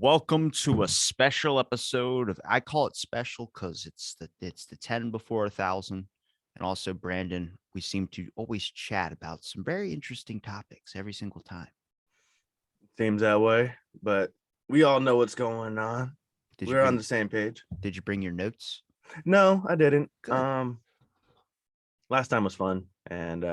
Welcome to a special episode of I call it special because it's the 10 before 1,000. And also, Brandon, we seem to always chat about some very interesting topics every single time. Seems that way, but we all know what's going on. Did you We're on bring the same page. did you bring your notes? No, I didn't. Good. Last time was fun, and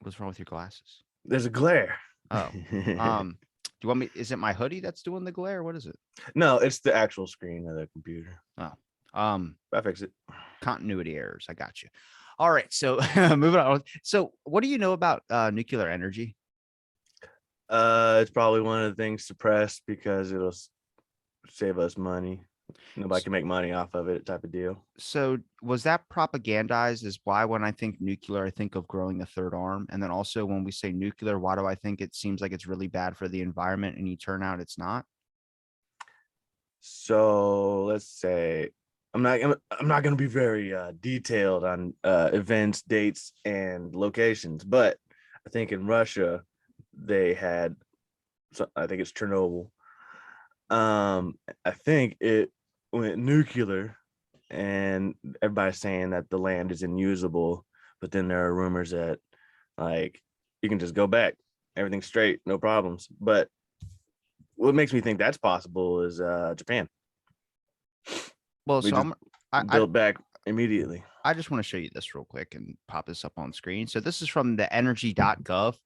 What's wrong with your glasses? there's a glare. Oh. Do you want me? Is it my hoodie that's doing the glare? What is it? No, it's the actual screen of the computer. Oh. I fix it. Continuity errors. I got you. All right. So moving on. So what do you know about nuclear energy? It's probably one of the things suppressed because it'll save us money. Nobody can make money off of it, type of deal. So was that propagandized is why when I think nuclear, I think of growing a third arm. And then also when we say nuclear, why do I think it seems like it's really bad for the environment and you turn out it's not? So let's say I'm not gonna be very detailed on events, dates, and locations, but I think in Russia they had, I think it's Chernobyl. I think it went nuclear, and everybody's saying that the land is unusable, but then there are rumors that like you can just go back, everything's straight, no problems. But what makes me think that's possible is Japan. Well, We so just built back immediately. I just want to show you this real quick and pop this up on screen. So this is from the energy.gov,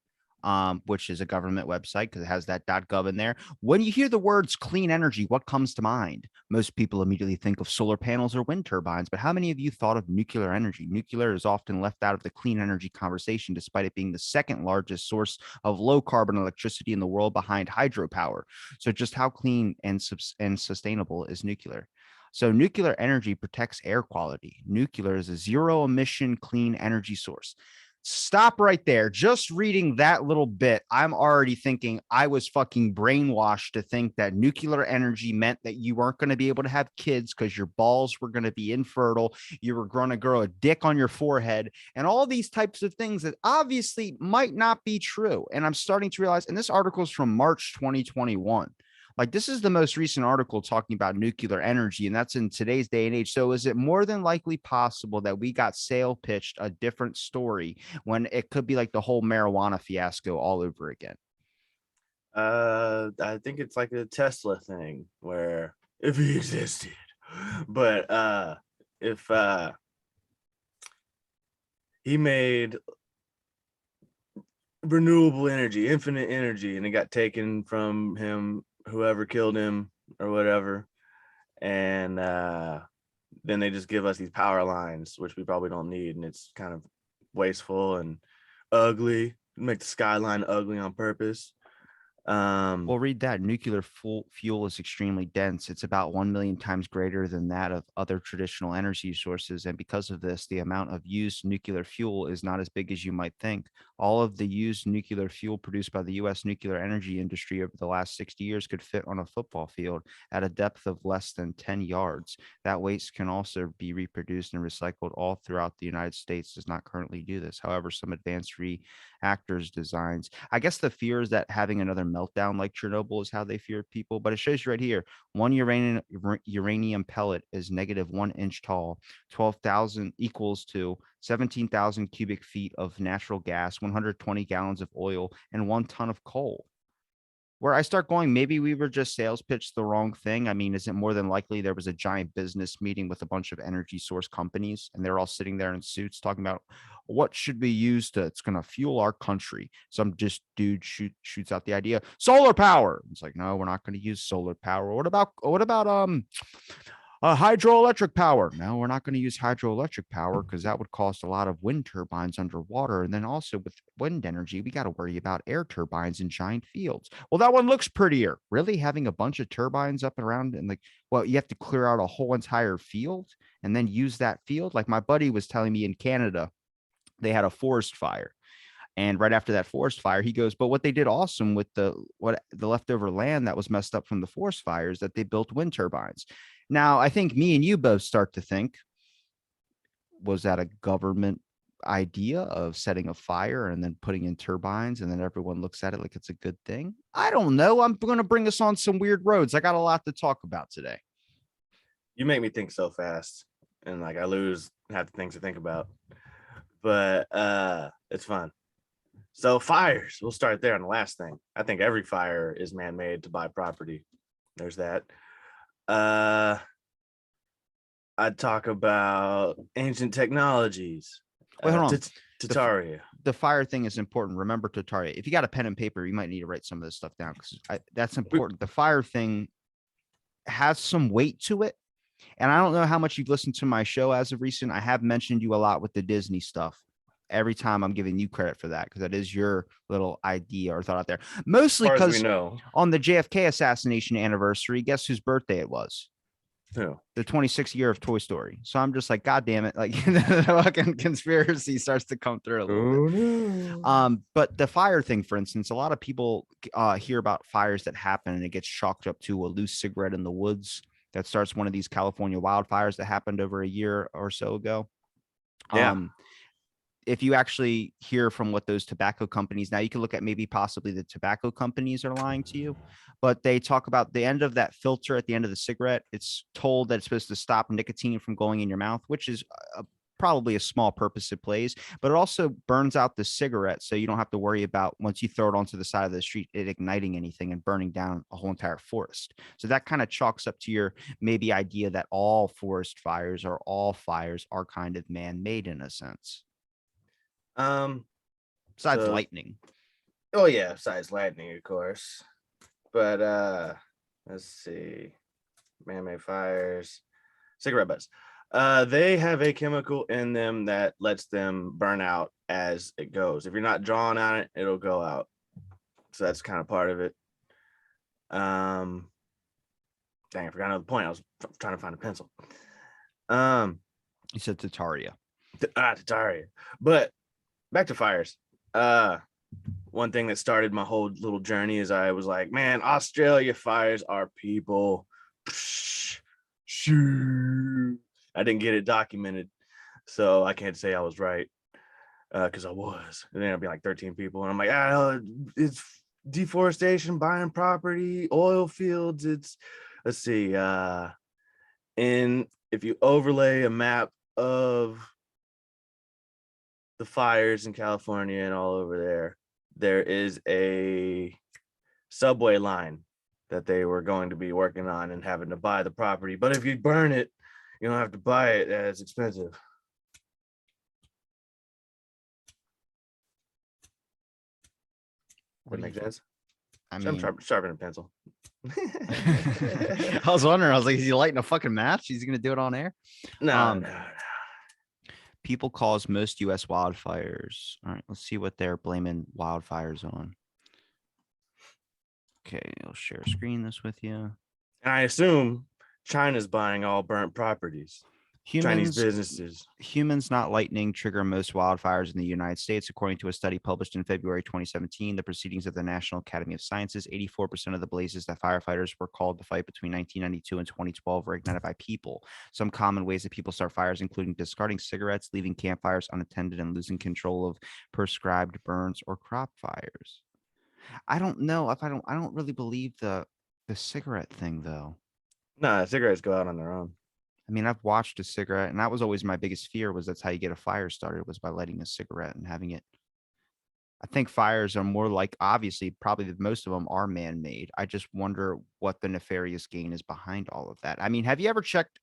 which is a government website because it has that .gov in there. When you hear the words clean energy, what comes to mind? Most people immediately think of solar panels or wind turbines, but how many of you thought of nuclear energy? Nuclear is often left out of the clean energy conversation, despite it being the second largest source of low carbon electricity in the world behind hydropower. So just how clean and sustainable is nuclear? So nuclear energy protects air quality. Nuclear is a zero emission clean energy source. Stop right there. Just reading that little bit, I'm already thinking I was fucking brainwashed to think that nuclear energy meant that you weren't going to be able to have kids because your balls were going to be infertile. You were going to grow a dick on your forehead and all these types of things that obviously might not be true. And I'm starting to realize, and this article is from March 2021. Like this is the most recent article talking about nuclear energy, and that's in today's day and age. So is it more than likely possible that we got sale pitched a different story when it could be like the whole marijuana fiasco all over again? I think it's like a Tesla thing where if he existed, but if he made renewable energy, infinite energy, and it got taken from him, whoever killed him or whatever, and then they just give us these power lines, which we probably don't need, and it's kind of wasteful and ugly, make the skyline ugly on purpose. Well, read that. Nuclear fuel is extremely dense. It's about 1 million times greater than that of other traditional energy sources. And because of this, the amount of used nuclear fuel is not as big as you might think. All of the used nuclear fuel produced by the U.S. nuclear energy industry over the last 60 years could fit on a football field at a depth of less than 10 yards. That waste can also be reproduced and recycled all throughout the United States. Does not currently do this. However, some advanced reactors designs, I guess the fear is that having another meltdown like Chernobyl is how they fear people. But it shows you right here, one uranium pellet is negative 1 inch tall. 12,000 equals to 17,000 cubic feet of natural gas, 120 gallons of oil, and 1 ton of coal. Where I start going, maybe we were just sales pitched the wrong thing. I mean, is it more than likely there was a giant business meeting with a bunch of energy source companies and they're all sitting there in suits talking about what should be used to, it's going to fuel our country. Some just dude shoots out the idea, solar power. It's like, no, we're not going to use solar power. What about hydroelectric power? No, we're not going to use hydroelectric power because that would cost a lot of wind turbines underwater. And then also with wind energy, we got to worry about air turbines in giant fields. Well, that one looks prettier. Really, having a bunch of turbines up and around and like, well, you have to clear out a whole entire field and then use that field. Like my buddy was telling me in Canada, they had a forest fire. And right after that forest fire, he goes, but what they did awesome with the leftover land that was messed up from the forest fires, that they built wind turbines. Now, I think me and you both start to think, was that a government idea of setting a fire and then putting in turbines and then everyone looks at it like it's a good thing? I don't know. I'm going to bring us on some weird roads. I got a lot to talk about today. You make me think so fast, and like I lose half the things to think about. But it's fun. So fires, we'll start there on the last thing. I think every fire is man-made to buy property. There's that. I'd talk about ancient technologies. Wait, hold on. Tataria. The fire thing is important. Remember Tataria. If you got a pen and paper, you might need to write some of this stuff down because that's important. The fire thing has some weight to it. And I don't know how much you've listened to my show as of recent. I have mentioned you a lot with the Disney stuff. Every time I'm giving you credit for that because that is your little idea or thought out there. Mostly because on the JFK assassination anniversary, guess whose birthday it was? Who? The 26th year of Toy Story. So I'm just like, God damn it. Like the fucking conspiracy starts to come through a little bit. No. But the fire thing, for instance, a lot of people hear about fires that happen and it gets chalked up to a loose cigarette in the woods that starts one of these California wildfires that happened over a year or so ago. Yeah. If you actually hear from what those tobacco companies, now you can look at maybe possibly the tobacco companies are lying to you, but they talk about the end of that filter at the end of the cigarette. It's told that it's supposed to stop nicotine from going in your mouth, which is probably a small purpose it plays, but it also burns out the cigarette. So you don't have to worry about once you throw it onto the side of the street, it igniting anything and burning down a whole entire forest. So that kind of chalks up to your maybe idea that all forest fires or all fires are kind of man-made in a sense. Besides lightning. Oh yeah, besides lightning, of course. But let's see. Man-made fires, cigarette butts. They have a chemical in them that lets them burn out as it goes. If you're not drawing on it, it'll go out. So that's kind of part of it. Dang, I forgot another point. I was trying to find a pencil. You said Tataria. Tataria. But back to fires. One thing that started my whole little journey is I was like, man, Australia fires are people. Shoo. I didn't get it documented, so I can't say I was right because I was. It ended up being like 13 people, and I'm like, it's deforestation, buying property, oil fields. It's let's see, and if you overlay a map of the fires in California and all over there is a subway line that they were going to be working on and having to buy the property. But if you burn it, you don't have to buy it as expensive. That makes sense. I mean, sharpen a pencil. I was wondering, I was like, is he lighting a fucking match? He's going to do it on air? No. People cause most U.S. wildfires. All right, let's see what they're blaming wildfires on. Okay, I'll share screen this with you. And I assume China's buying all burnt properties. Chinese businesses. Humans, not lightning, trigger most wildfires in the United States. According to a study published in February 2017, the proceedings of the National Academy of Sciences, 84% of the blazes that firefighters were called to fight between 1992 and 2012 were ignited by people. Some common ways that people start fires, including discarding cigarettes, leaving campfires unattended, and losing control of prescribed burns or crop fires. I don't know if I don't really believe the cigarette thing though. No, cigarettes go out on their own. I mean, I've watched a cigarette, and that was always my biggest fear was that's how you get a fire started was by lighting a cigarette and having it. I think fires are more like, obviously, probably most of them are man-made. I just wonder what the nefarious gain is behind all of that. I mean, have you ever checked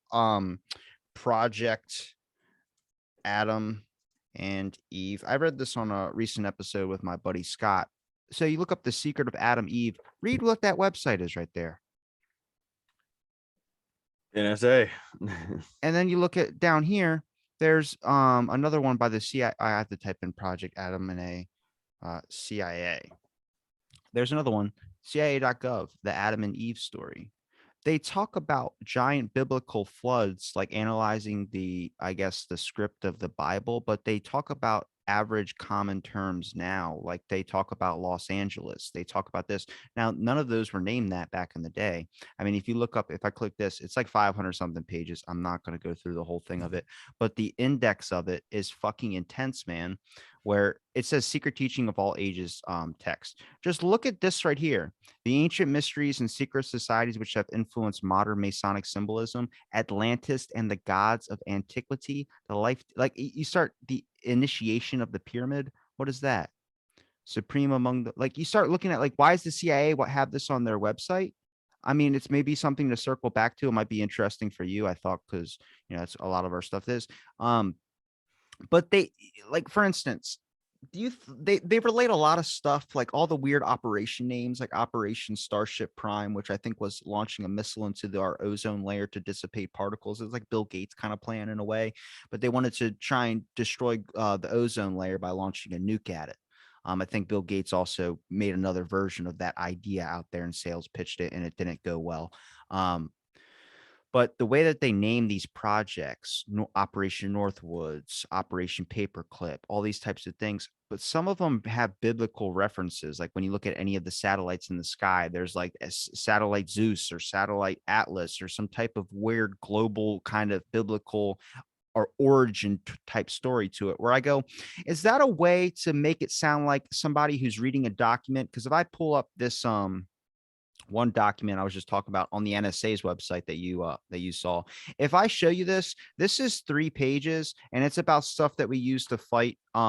Project Adam and Eve? I read this on a recent episode with my buddy Scott. So you look up The Secret of Adam Eve, read what that website is right there. NSA. And then you look at down here, there's another one by the CIA. I have to type in Project Adam and CIA. There's another one, CIA.gov, the Adam and Eve story. They talk about giant biblical floods, like analyzing the script of the Bible, but they talk about average common terms now. Like they talk about Los Angeles, they talk about this. Now, none of those were named that back in the day. I mean, if you look up, if I click this, it's like 500 something pages. I'm not going to go through the whole thing of it, but the index of it is fucking intense, man. Where it says secret teaching of all ages text. Just look at this right here. The ancient mysteries and secret societies which have influenced modern Masonic symbolism, Atlantis and the gods of antiquity, the life, like you start the initiation of the pyramid. What is that? Supreme among the, like you start looking at like, why is the CIA what have this on their website? I mean, it's maybe something to circle back to. It might be interesting for you, I thought, because it's a lot of our stuff is. But they, like, for instance, they relate a lot of stuff, like all the weird operation names, like Operation Starship Prime, which I think was launching a missile into our ozone layer to dissipate particles. It was like Bill Gates kind of plan in a way, but they wanted to try and destroy the ozone layer by launching a nuke at it. I think Bill Gates also made another version of that idea out there and sales pitched it, and it didn't go well. But the way that they name these projects, Operation Northwoods, Operation Paperclip, all these types of things, but some of them have biblical references. Like when you look at any of the satellites in the sky, there's like a satellite Zeus or satellite Atlas or some type of weird global kind of biblical or origin type story to it, where I go, is that a way to make it sound like somebody who's reading a document? Because if I pull up this one document I was just talking about on the NSA's website that you saw. If I show you this, this is 3 pages and it's about stuff that we used to fight in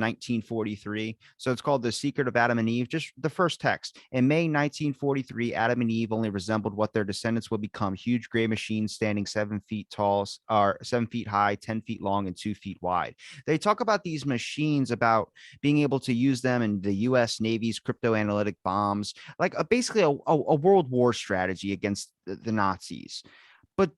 1943. So it's called The Secret of Adam and Eve. Just the first text. In May 1943, Adam and Eve only resembled what their descendants would become: huge gray machines standing 7 feet tall, or 7 feet high, 10 feet long, and 2 feet wide. They talk about these machines, about being able to use them in the US Navy's crypto analytic bombs, like basically a World War strategy against the Nazis. But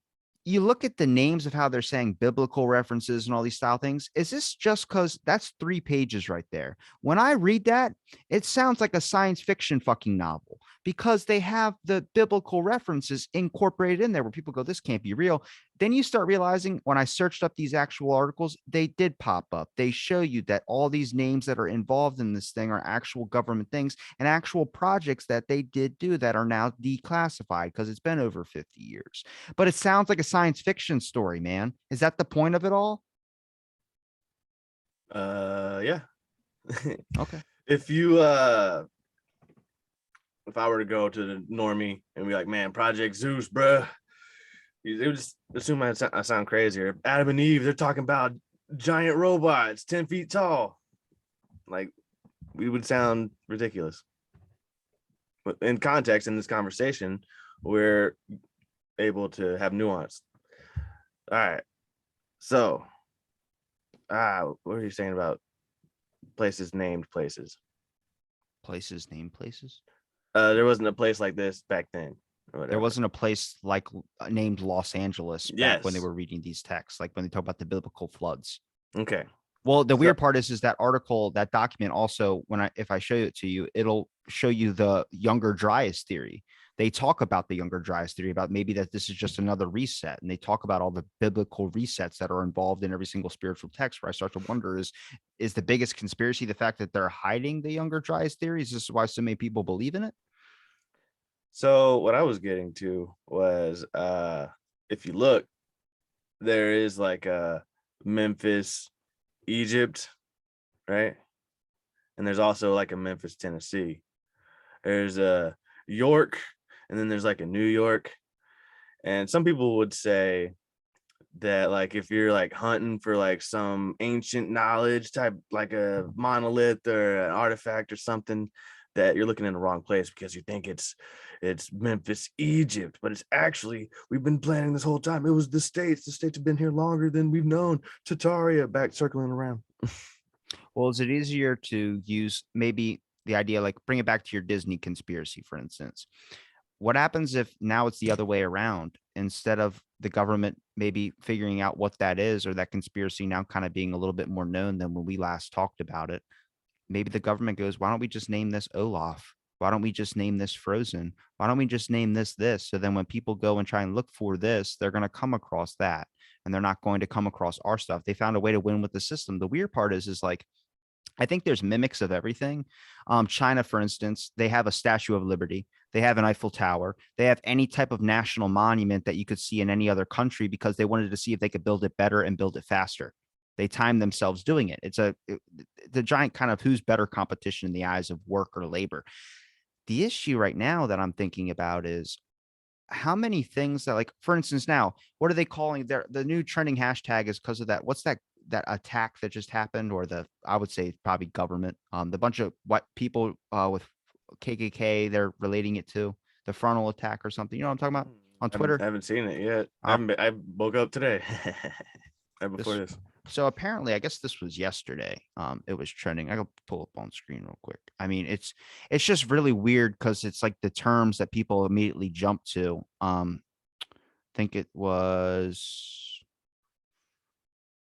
you look at the names of how they're saying biblical references and all these style things. Is this just because that's 3 pages right there? When I read that, it sounds like a science fiction fucking novel, because they have the biblical references incorporated in there where people go, this can't be real. Then you start realizing when I searched up these actual articles, they did pop up. They show you that all these names that are involved in this thing are actual government things and actual projects that they did do that are now declassified because it's been over 50 years. But it sounds like a science fiction story, man. Is that the point of it all? Yeah. Okay. If I were to go to the normie and be like, man, Project Zeus, bruh, they would just assume I sound crazy. Or Adam and Eve, they're talking about giant robots 10 feet tall. Like, we would sound ridiculous. But in context, in this conversation, we're able to have nuance. All right. So, what are you saying about places named places? Places named places? There wasn't a place like this back then. There wasn't a place like named Los Angeles back when they Yes. were reading these texts, like when they talk about the biblical floods. Okay. Well, the weird part is that article, that document also, if I show it to you, it'll show you the Younger Dryas theory. They talk about the Younger Dryas theory, about maybe that this is just another reset. And they talk about all the biblical resets that are involved in every single spiritual text, where I start to wonder, is the biggest conspiracy the fact that they're hiding the Younger Dryas theory? Is this why so many people believe in it? So what I was getting to was, if you look, there is like a Memphis, Egypt, right? And there's also like a Memphis, Tennessee. There's a York, and then there's like a New York. And some people would say that, like, if you're like hunting for like some ancient knowledge type, like a monolith or an artifact or something, that you're looking in the wrong place, because you think it's Memphis, Egypt, but it's actually, we've been planning this whole time. It was the states. The states have been here longer than we've known. Tataria, back circling around. Well, is it easier to use maybe the idea, like bring it back to your Disney conspiracy, for instance? What happens if now it's the other way around? Instead of the government maybe figuring out what that is, or that conspiracy now kind of being a little bit more known than when we last talked about it, maybe the government goes, why don't we just name this Olaf? Why don't we just name this Frozen? Why don't we just name this? So then when people go and try and look for this, they're going to come across that, and they're not going to come across our stuff. They found a way to win with the system. The weird part is like, I think there's mimics of everything. China, for instance, they have a Statue of Liberty. They have an Eiffel Tower. They have any type of national monument that you could see in any other country because they wanted to see if they could build it better and build it faster. They time themselves doing it. It's the giant kind of who's better competition in the eyes of work or labor. The issue right now that I'm thinking about is how many things that, like, for instance, now what are they calling the new trending hashtag is because of that. What's that attack that just happened, or I would say probably government, the bunch of what people with KKK, they're relating it to the frontal attack or something. You know what I'm talking about on Twitter? I haven't seen it yet. Um, I woke up today. Right before this, this. so apparently, I guess this was yesterday. It was trending. I go pull up on screen real quick. I mean, it's just really weird because it's like the terms that people immediately jump to. Think it was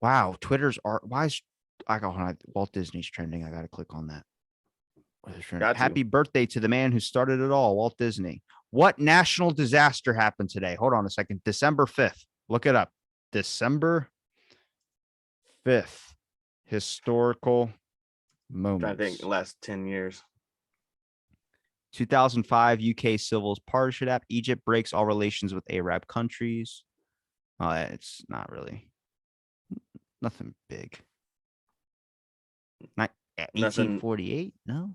wow. Twitter's art. Why is I go on Walt Disney's trending? I got to click on that. Got to. Happy birthday to the man who started it all, Walt Disney. What national disaster happened today? Hold on a second. December 5th. Look it up. December 5th. Historical moments. I think the last 10 years. 2005 UK Civil Partnership Act. Egypt breaks all relations with Arab countries. It's not really nothing big. 1848? No.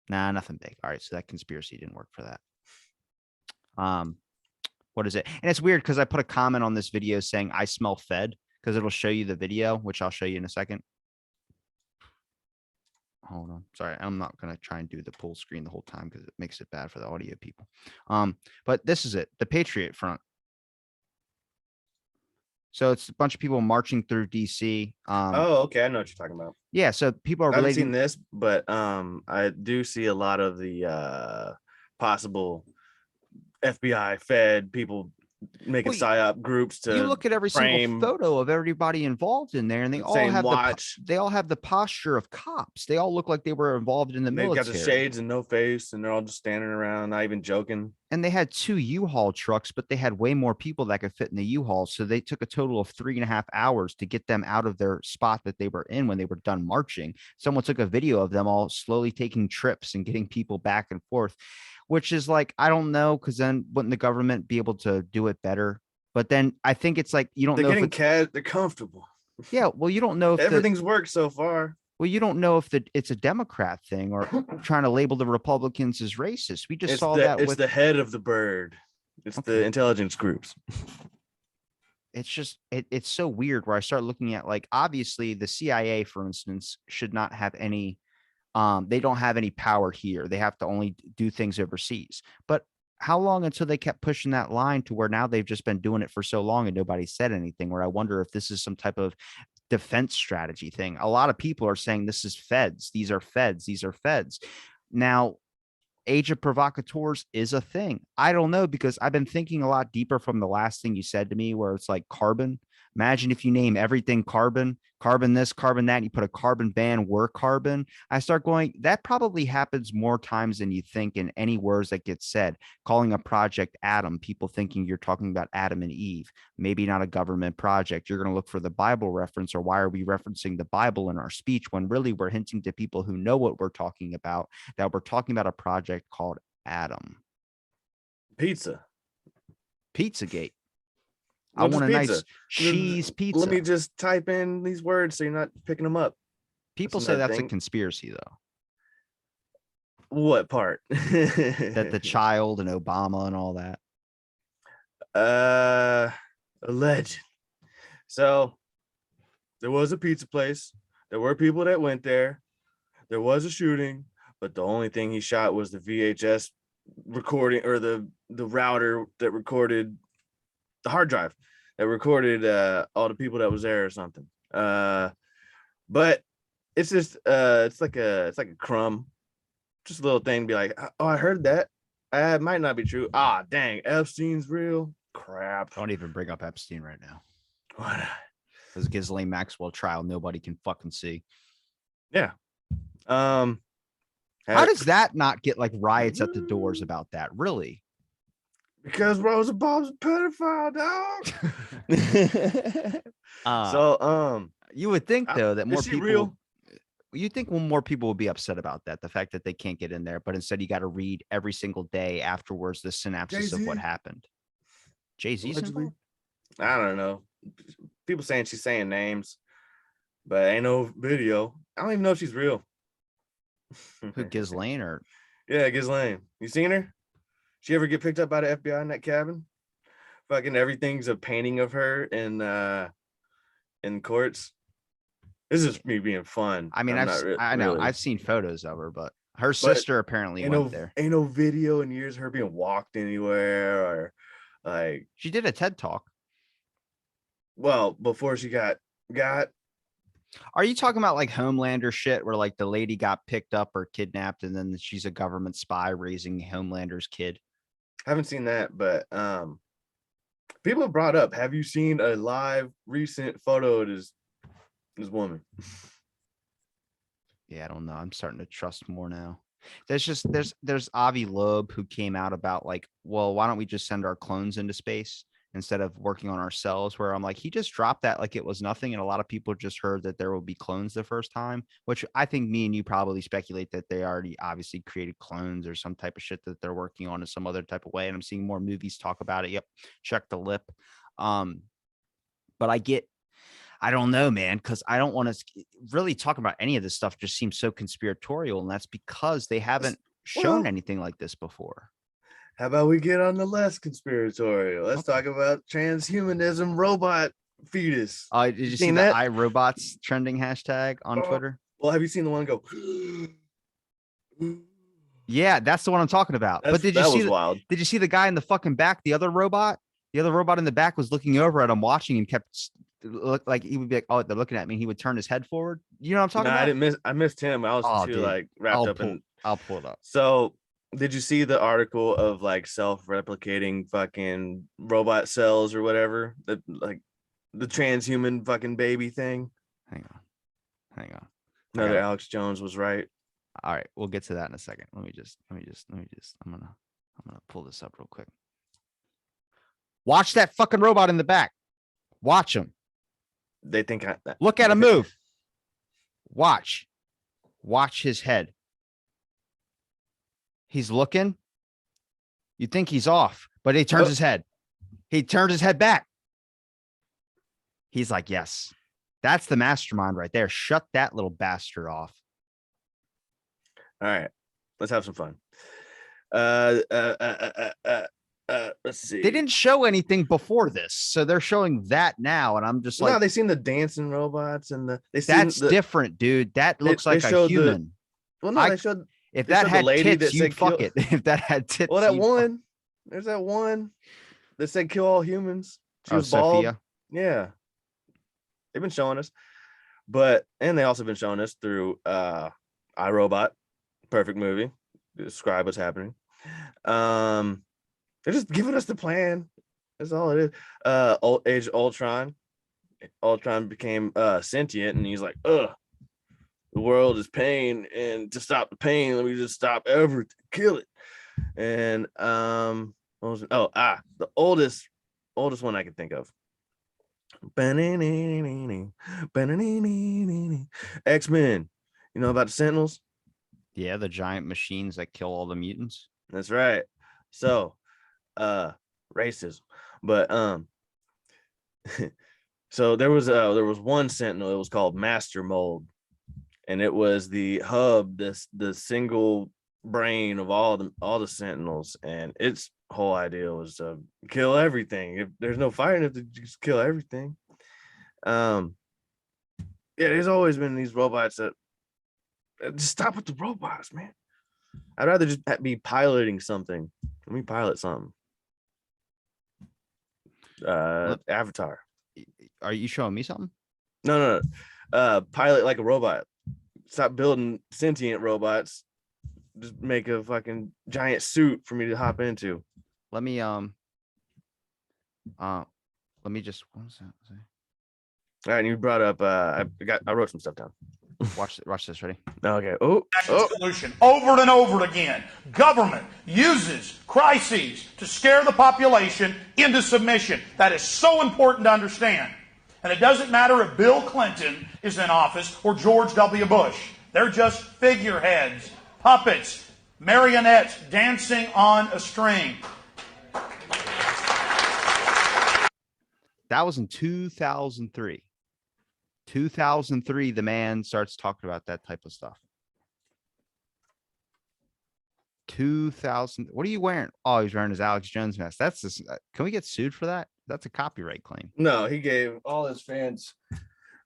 Nah, nothing big. All right, so that conspiracy didn't work for that. What is it? And it's weird because I put a comment on this video saying I smell fed because it'll show you the video, which I'll show you in a second. Hold on. Sorry, I'm not going to try and do the full screen the whole time because it makes it bad for the audio people. But this is it, the Patriot Front. So it's a bunch of people marching through DC. Oh, okay. I know what you're talking about. Yeah, so people are I haven't relating. seen this, but I do see a lot of the possible FBI, Fed people making psyop groups to you look at every single photo of everybody involved in there, and they all have the posture of cops. They all look like they were involved in the military. They've got the shades and no face, and they're all just standing around, not even joking. And they had 2 U-Haul trucks, but they had way more people that could fit in the U-Haul. So they took a total of 3.5 hours to get them out of their spot that they were in when they were done marching. Someone took a video of them all slowly taking trips and getting people back and forth, which is like, I don't know, because then wouldn't the government be able to do it better? But then I think it's like, you don't know. They're comfortable. Yeah. Well, you don't know if everything's worked so far. Well, you don't know if it's a Democrat thing or trying to label the Republicans as racist. We just saw that. It's the head of the bird. It's the intelligence groups. It's just, it's so weird where I start looking at, like, obviously the CIA, for instance, should not have any, they don't have any power here. They have to only do things overseas. But how long until they kept pushing that line to where now they've just been doing it for so long and nobody said anything, where I wonder if this is some type of defense strategy thing. A lot of people are saying this is feds. These are feds. These are feds. Now, age of provocateurs is a thing. I don't know, because I've been thinking a lot deeper from the last thing you said to me, where it's like carbon. Imagine if you name everything carbon, carbon this, carbon that, and you put a carbon ban, we're carbon. I start going, that probably happens more times than you think in any words that get said. Calling a project Adam, people thinking you're talking about Adam and Eve, maybe not a government project. You're going to look for the Bible reference, or why are we referencing the Bible in our speech when really we're hinting to people who know what we're talking about, that we're talking about a project called Adam. Pizzagate. I want a nice cheese pizza. Let me just type in these words so you're not picking them up. People say that's a conspiracy, though. What part? That the child and Obama and all that. Alleged. So there was a pizza place. There were people that went there. There was a shooting, but the only thing he shot was the VHS recording, or the router that recorded the hard drive that recorded all the people that was there or something. But it's just it's like a crumb, just a little thing to be like, oh, I heard that. It might not be true. Ah, dang, Epstein's real. Crap. Don't even bring up Epstein right now. What? This Ghislaine Maxwell trial nobody can fucking see. Yeah. How does that not get like riots at the doors about that? Really? Because Rosa Bob's a pedophile, dog. So you would think though that more people You think more people would be upset about that, the fact that they can't get in there, but instead you got to read every single day afterwards the synopsis of what Jay-Z, happened. Jay-Z's allegedly. involved? I don't know. People saying she's saying names, but ain't no video. I don't even know if she's real. Who, Ghislaine or Yeah, Ghislaine. You seen her? She ever get picked up by the FBI in that cabin? Fucking everything's a painting of her in courts. This is me being fun. I mean, I know really. I've seen photos of her, but her But sister apparently went there. Ain't no video in years of her being walked anywhere or like. She did a TED talk. Well, before she got. Are you talking about like Homelander shit where like the lady got picked up or kidnapped and then she's a government spy raising Homelander's kid? Haven't seen that, but people have brought up. Have you seen a live recent photo of this woman? Yeah, I don't know. I'm starting to trust more now. There's Avi Loeb who came out about like, well, why don't we just send our clones into space instead of working on ourselves? Where I'm like, he just dropped that like it was nothing, and a lot of people just heard that there will be clones the first time, which I think me and you probably speculate that they already obviously created clones or some type of shit that they're working on in some other type of way. And I'm seeing more movies talk about it. Yep, check the lip. But I don't know, man, because I don't want to really talk about any of this stuff. Just seems so conspiratorial, and that's because they haven't shown anything like this before. How about we get on the less conspiratorial? Let's talk about transhumanism robot fetus. Did you see that iRobots trending hashtag on Twitter? Well, have you seen the one go? Yeah, that's the one I'm talking about. But did you see wild? Did you see the guy in the fucking back? The other robot in the back was looking over at him, watching, and kept look like he would be like, "Oh, they're looking at me." And he would turn his head forward. You know what I'm talking about? I missed him. I was too like wrapped up in. I'll pull it up. So, did you see the article of like self-replicating fucking robot cells or whatever? Like the transhuman fucking baby thing. Hang on. Another Alex Jones was right. All right, we'll get to that in a second. Let me just. I'm gonna pull this up real quick. Watch that fucking robot in the back. Watch him. They think look at him move. Watch his head. He's looking. You think he's off, but he turns his head. He turns his head back. He's like, yes, that's the mastermind right there. Shut that little bastard off. All right, let's have some fun. Let's see. They didn't show anything before this, so they're showing that now, and I'm just like, no, they seen the dancing robots and that's different, dude. That looks like a human. They showed. If that had tits, you'd fuck it. If that had tits, well, that one. There's that one that said "kill all humans." She was bald. Sophia. Yeah, they've been showing us, and they also been showing us through iRobot, perfect movie. Describe what's happening. They're just giving us the plan. That's all it is. Age of Ultron. Ultron became sentient, and he's like, ugh. The world is pain, and to stop the pain, let me just stop everything, kill it. And the oldest one I can think of. X-Men. You know about the Sentinels? Yeah, the giant machines that kill all the mutants. That's right. So, racism, but so there was one Sentinel. It was called Master Mold. And it was the hub, the single brain of all the Sentinels, and its whole idea was to kill everything. If there's no fighting, if they just kill everything. Yeah, there's always been these robots that just stop with the robots, man. I'd rather just be piloting something. Let me pilot something. Avatar. Are you showing me something? No. Pilot like a robot. Stop building sentient robots. Just make a fucking giant suit for me to hop into. Let me just. What was that? All right, and you brought up. I wrote some stuff down. Watch this. Ready? Okay. Solution over and over again. Government uses crises to scare the population into submission. That is so important to understand. And it doesn't matter if Bill Clinton is in office or George W. Bush. They're just figureheads, puppets, marionettes dancing on a string. That was in 2003. 2003, the man starts talking about that type of stuff. 2000. What are you wearing? Oh, he's wearing his Alex Jones mask. That's just, can we get sued for that? That's a copyright claim. No, he gave all his fans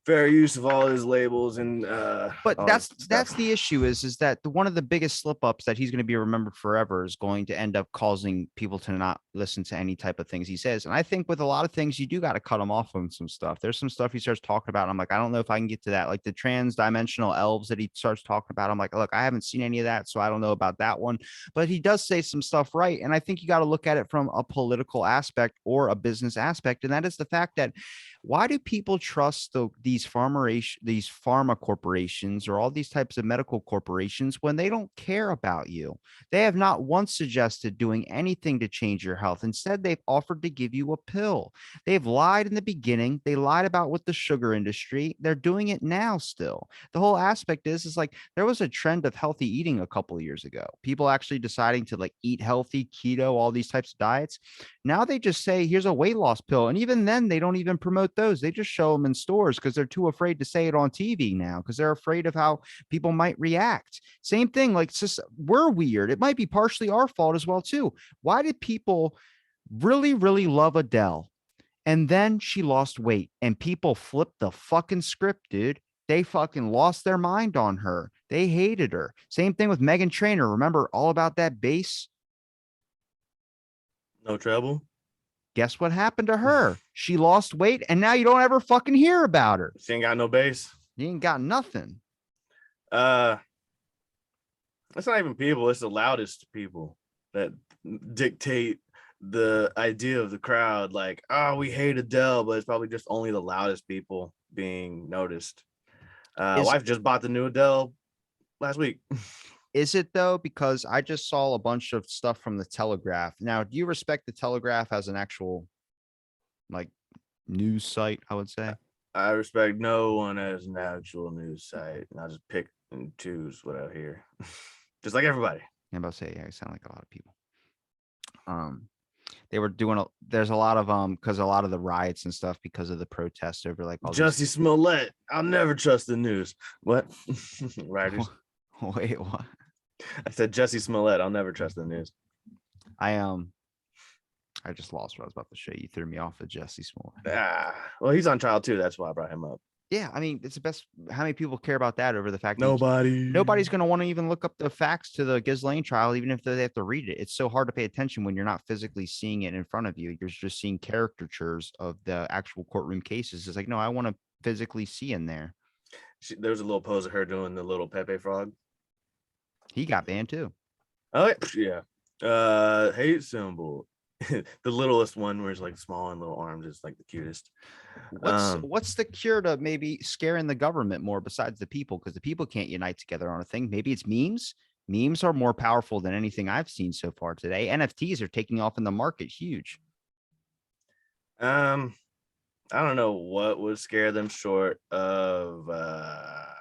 fair use of all his labels and But all that's his that's stuff. the issue is that one of the biggest slip ups that he's going to be remembered forever is going to end up causing people to not listen to any type of things he says. And I think with a lot of things, you do got to cut him off on some stuff. There's some stuff he starts talking about. I'm like, I don't know if I can get to that. Like the trans-dimensional elves that he starts talking about. I'm like, look, I haven't seen any of that, so I don't know about that one. But he does say some stuff right. And I think you got to look at it from a political aspect or a business aspect. And that is the fact that why do people trust these pharma corporations or all these types of medical corporations when they don't care about you? They have not once suggested doing anything to change your health. Instead, they've offered to give you a pill. They've lied in the beginning. They lied about with the sugar industry. They're doing it now still. The whole aspect is like there was a trend of healthy eating a couple of years ago. People actually deciding to like eat healthy, keto, all these types of diets. Now they just say, here's a weight loss pill. And even then, they don't even promote those. They just show them in stores because they're too afraid to say it on TV now because they're afraid of how people might react. Same thing. Like, it's just, we're weird. It might be partially our fault as well, too. Why did people really, really love Adele? And then she lost weight and people flipped the fucking script, dude. They fucking lost their mind on her. They hated her. Same thing with Meghan Trainor. Remember all about that bass? No trouble. Guess what happened to her? She lost weight and now you don't ever fucking hear about her. She ain't got no base. You ain't got nothing. It's not even people, it's the loudest people that dictate the idea of the crowd. Like, oh, we hate Adele, but it's probably just only the loudest people being noticed. Wife just bought the new Adele last week. Is it though? Because I just saw a bunch of stuff from the Telegraph. Now, do you respect the Telegraph as an actual like news site? I would say. I respect no one as an actual news site. And I just pick and choose what I hear. Just like everybody. I'm about to say, yeah, I sound like a lot of people. They were doing there's a lot of because a lot of the riots and stuff because of the protests over like all Jussie Smollett. I'll never trust the news. What? Writers. Wait, what? I said Jussie Smollett. I'll never trust the news. I just lost what I was about to show you. Threw me off of Jussie Smollett. Well, he's on trial too. That's why I brought him up. Yeah, I mean, it's the best. How many people care about that over the fact that Nobody's going to want to even look up the facts to the Ghislaine trial, even if they have to read it. It's so hard to pay attention when you're not physically seeing it in front of you. You're just seeing caricatures of the actual courtroom cases. It's like, no, I want to physically see in there. There was a little pose of her doing the little Pepe frog. He got banned too. Oh yeah. Hate symbol. The littlest one where it's like small and little arms is like the cutest. What's the cure to maybe scaring the government more besides the people? Because the people can't unite together on a thing. Maybe it's memes. Memes are more powerful than anything I've seen so far today. NFTs are taking off in the market huge. I don't know what would scare them short of I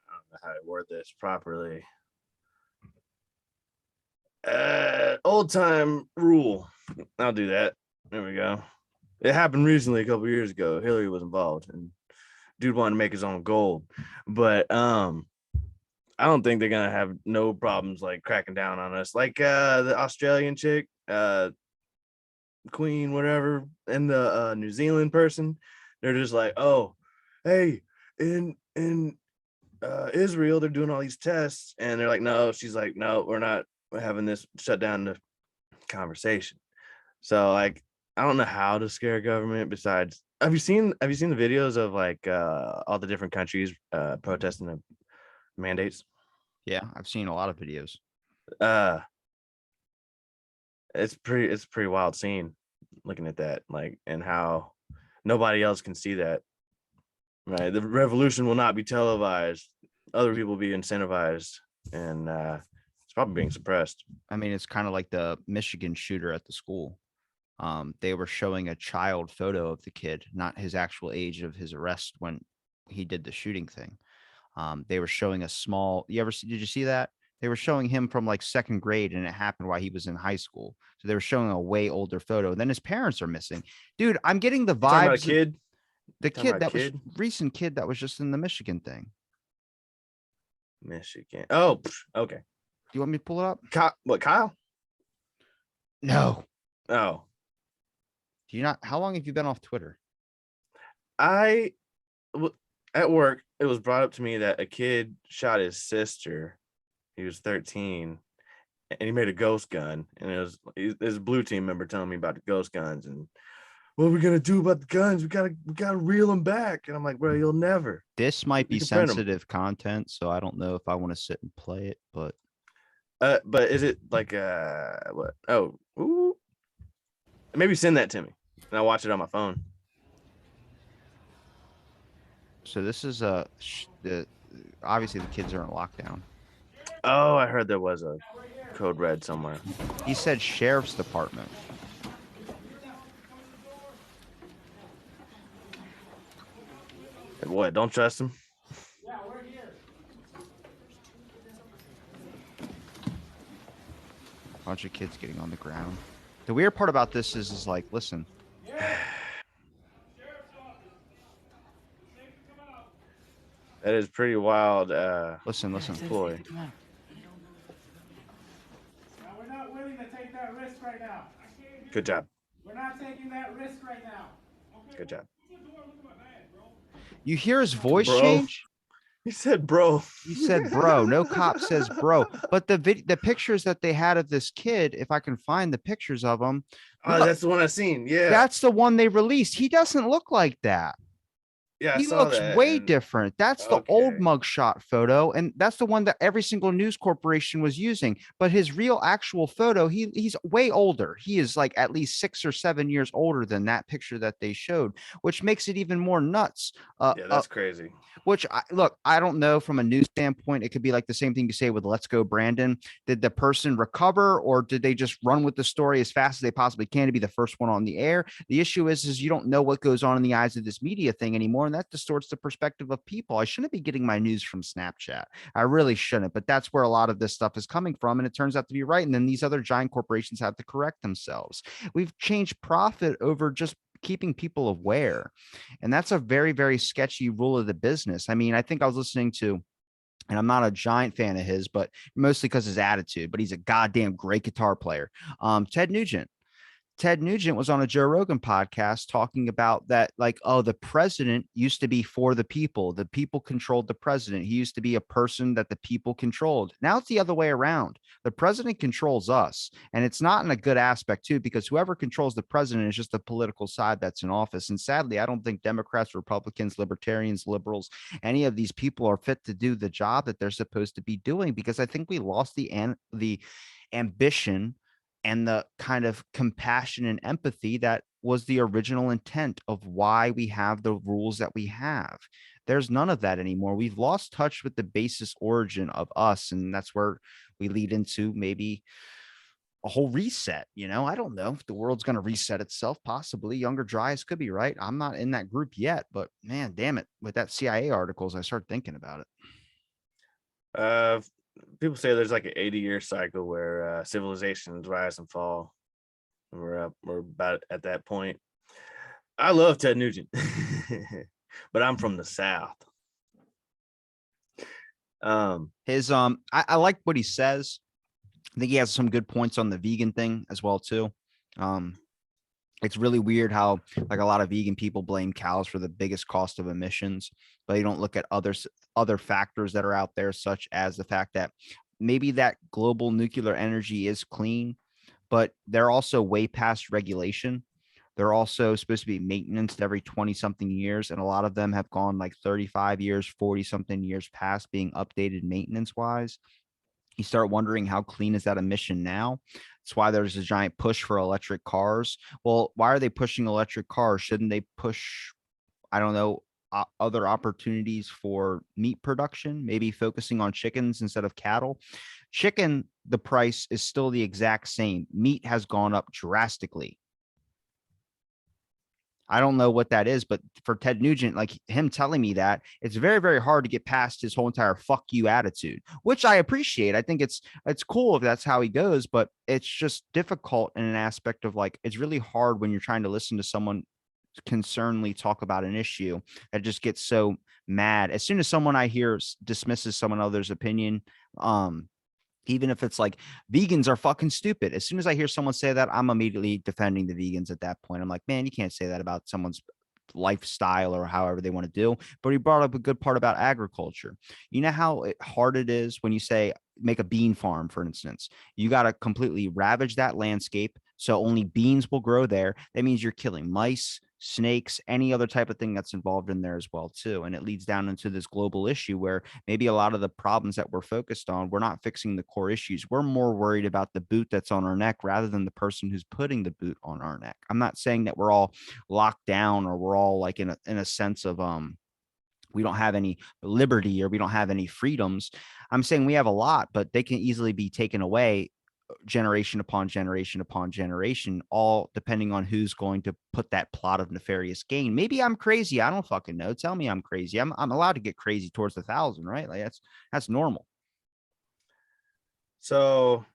don't know how to word this properly. Old time rule. I'll do that. There we go. It happened recently a couple years ago. Hillary was involved and dude wanted to make his own gold. But I don't think they're gonna have no problems like cracking down on us. Like the Australian chick, Queen, whatever, and the New Zealand person, they're just like, oh, hey, in Israel, they're doing all these tests, and they're like, no, she's like, no, we're not having this shut down the conversation. So like, I don't know how to scare government besides have you seen the videos of like all the different countries protesting the mandates? Yeah, I've seen a lot of videos. It's pretty wild scene looking at that, like, and how nobody else can see that. Right. The revolution will not be televised. Other people will be incentivized, and it's probably being suppressed. I mean, it's kind of like the Michigan shooter at the school. They were showing a child photo of the kid, not his actual age of his arrest when he did the shooting thing. They were showing a small. Did you see that? They were showing him from like second grade, and it happened while he was in high school. So they were showing a way older photo. And then his parents are missing. Dude, I'm getting the You talking about a vibes. kid? The Talking kid about a that was kid? recent kid that was just in the Michigan thing. Michigan. Oh, okay. Do you want me to pull it up? What, Kyle? No. Oh, Do you not? How long have you been off Twitter? at work, it was brought up to me that a kid shot his sister. He was 13, and he made a ghost gun. And there's a blue team member telling me about the ghost guns and what are we gonna do about the guns? We gotta reel them back. And I'm like, bro, you'll never. This might You be can print 'em. sensitive content, so I don't know if I want to sit and play it, but But is it like what? Oh, ooh. Maybe send that to me, and I'll watch it on my phone. so this is obviously the kids are in lockdown. Oh, I heard there was a code red somewhere. He said sheriff's department. What? Don't trust him. Bunch of kids getting on the ground. The weird part about this is like, listen. That is pretty wild. Listen. Boy. Now, we're not willing to take that risk right now. Good job. We're not taking that risk right now. Good job. You hear his voice Bro. change? He said, bro. He said, bro. No cop says bro. But the pictures that they had of this kid, if I can find the pictures of him. Oh, that's the one I seen. Yeah. That's the one they released. He doesn't look like that. Yeah, I He saw looks that, way and- different. That's the old Okay. mugshot photo, and that's the one that every single news corporation was using. But his real actual photo, he's way older. He is like at least 6 or 7 years older than that picture that they showed, which makes it even more nuts. Yeah, that's crazy. Which I don't know from a news standpoint. It could be like the same thing you say with Let's Go Brandon. Did the person recover, or did they just run with the story as fast as they possibly can to be the first one on the air? The issue is you don't know what goes on in the eyes of this media thing anymore, and that distorts the perspective of people. I shouldn't be getting my news from Snapchat. I really shouldn't, but that's where a lot of this stuff is coming from, and it turns out to be right. And then these other giant corporations have to correct themselves. We've changed profit over just keeping people aware. And that's a very, very sketchy rule of the business. I mean, I think I was listening to, and I'm not a giant fan of his, but mostly because his attitude, but he's a goddamn great guitar player. Ted Nugent. Ted Nugent was on a Joe Rogan podcast talking about that, like, oh, the president used to be for the people. The people controlled the president. He used to be a person that the people controlled. Now it's the other way around. The president controls us. And it's not in a good aspect, too, because whoever controls the president is just the political side that's in office. And sadly, I don't think Democrats, Republicans, libertarians, liberals, any of these people are fit to do the job that they're supposed to be doing, because I think we lost the ambition and the kind of compassion and empathy that was the original intent of why we have the rules that we have. There's none of that anymore. We've lost touch with the basis origin of us, and that's where we lead into maybe a whole reset. I don't know if the world's going to reset itself. Possibly. Younger Dryas could be right. I'm not in that group yet, but man, damn it. With that CIA articles, I start thinking about it. People say there's like an 80-year cycle where civilizations rise and fall. We're about at that point. I love Ted Nugent, but I'm from the South. I like what he says. I think he has some good points on the vegan thing as well too. It's really weird how like a lot of vegan people blame cows for the biggest cost of emissions, but you don't look at other factors that are out there, such as the fact that maybe that global nuclear energy is clean, but they're also way past regulation. They're also supposed to be maintenance every 20 something years. And a lot of them have gone like 35 years, 40 something years past being updated maintenance wise. You start wondering how clean is that emission now? That's why there's a giant push for electric cars. Well, why are they pushing electric cars? Shouldn't they push, I don't know, other opportunities for meat production, maybe focusing on chickens instead of cattle? Chicken, the price is still the exact same. Meat has gone up drastically. I don't know what that is, but for Ted Nugent, like him telling me that, it's very, very hard to get past his whole entire "fuck you" attitude, which I appreciate. I think it's cool if that's how he goes, but it's just difficult in an aspect of like it's really hard when you're trying to listen to someone concernedly talk about an issue that just gets so mad as soon as someone I hear dismisses someone else's opinion. Even if it's like vegans are fucking stupid. As soon as I hear someone say that, I'm immediately defending the vegans at that point. I'm like, man, you can't say that about someone's lifestyle or however they want to do. But he brought up a good part about agriculture. You know how hard it is when you say make a bean farm, for instance. You got to completely ravage that landscape so only beans will grow there. That means you're killing mice, snakes, any other type of thing that's involved in there as well too. And it leads down into this global issue where maybe a lot of the problems that we're focused on, we're not fixing the core issues. We're more worried about the boot that's on our neck rather than the person who's putting the boot on our neck. I'm not saying that we're all locked down or we're all like in a sense of we don't have any liberty or we don't have any freedoms. I'm saying we have a lot, but they can easily be taken away generation upon generation upon generation, all depending on who's going to put that plot of nefarious gain. Maybe I'm crazy. I don't fucking know. Tell me I'm crazy. I'm allowed to get crazy towards 1,000, right? Like that's normal. So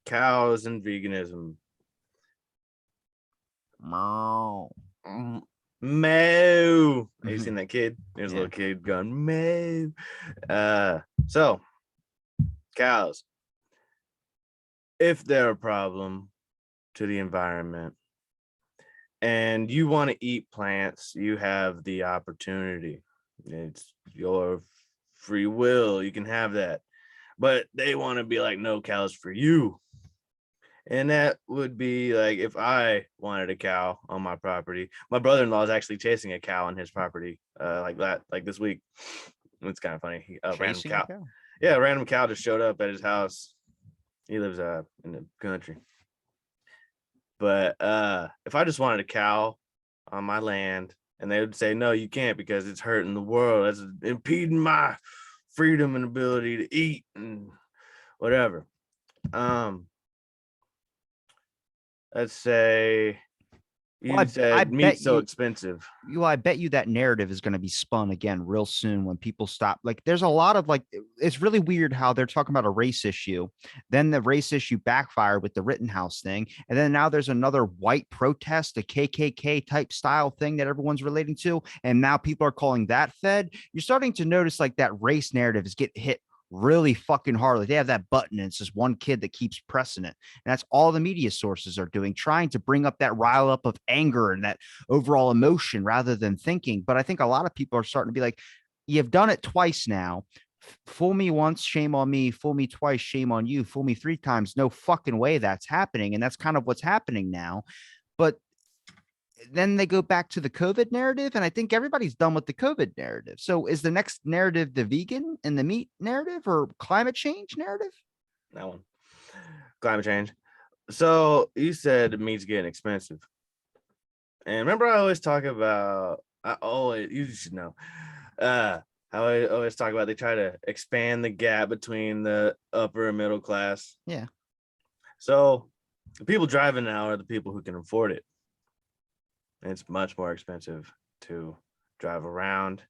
cows and veganism. Meow. Moo. Have you seen that kid? There's a little kid going moo. So cows, if they're a problem to the environment and you want to eat plants, you have the opportunity. It's your free will. You can have that. But they want to be like, no cows for you. And that would be like if I wanted a cow on my property. My brother-in-law is actually chasing a cow on his property like this week. It's kind of funny. A random cow. Yeah, a random cow just showed up at his house. He lives in the country. But if I just wanted a cow on my land and they would say, no, you can't because it's hurting the world. That's impeding my freedom and ability to eat and whatever. Let's say you said meat's so expensive. I bet you that narrative is going to be spun again real soon when people stop. Like, there's a lot of like, it's really weird how they're talking about a race issue. Then the race issue backfired with the Rittenhouse thing. And then now there's another white protest, a KKK type style thing that everyone's relating to. And now people are calling that fed. You're starting to notice like that race narrative is getting hit really fucking hard. Like they have that button and it's just one kid that keeps pressing it. And that's all the media sources are doing, trying to bring up that rile up of anger and that overall emotion rather than thinking. But I think a lot of people are starting to be like, you've done it twice now. Fool me once, shame on me. Fool me twice, shame on you. Fool me 3 times. No fucking way that's happening. And that's kind of what's happening now. But then they go back to the COVID narrative, and I think everybody's done with the COVID narrative. So is the next narrative the vegan and the meat narrative or climate change narrative? That one. Climate change. So you said meat's getting expensive. And remember I always talk about, you should know, how I always talk about they try to expand the gap between the upper and middle class. Yeah. So the people driving now are the people who can afford it. It's much more expensive to drive around.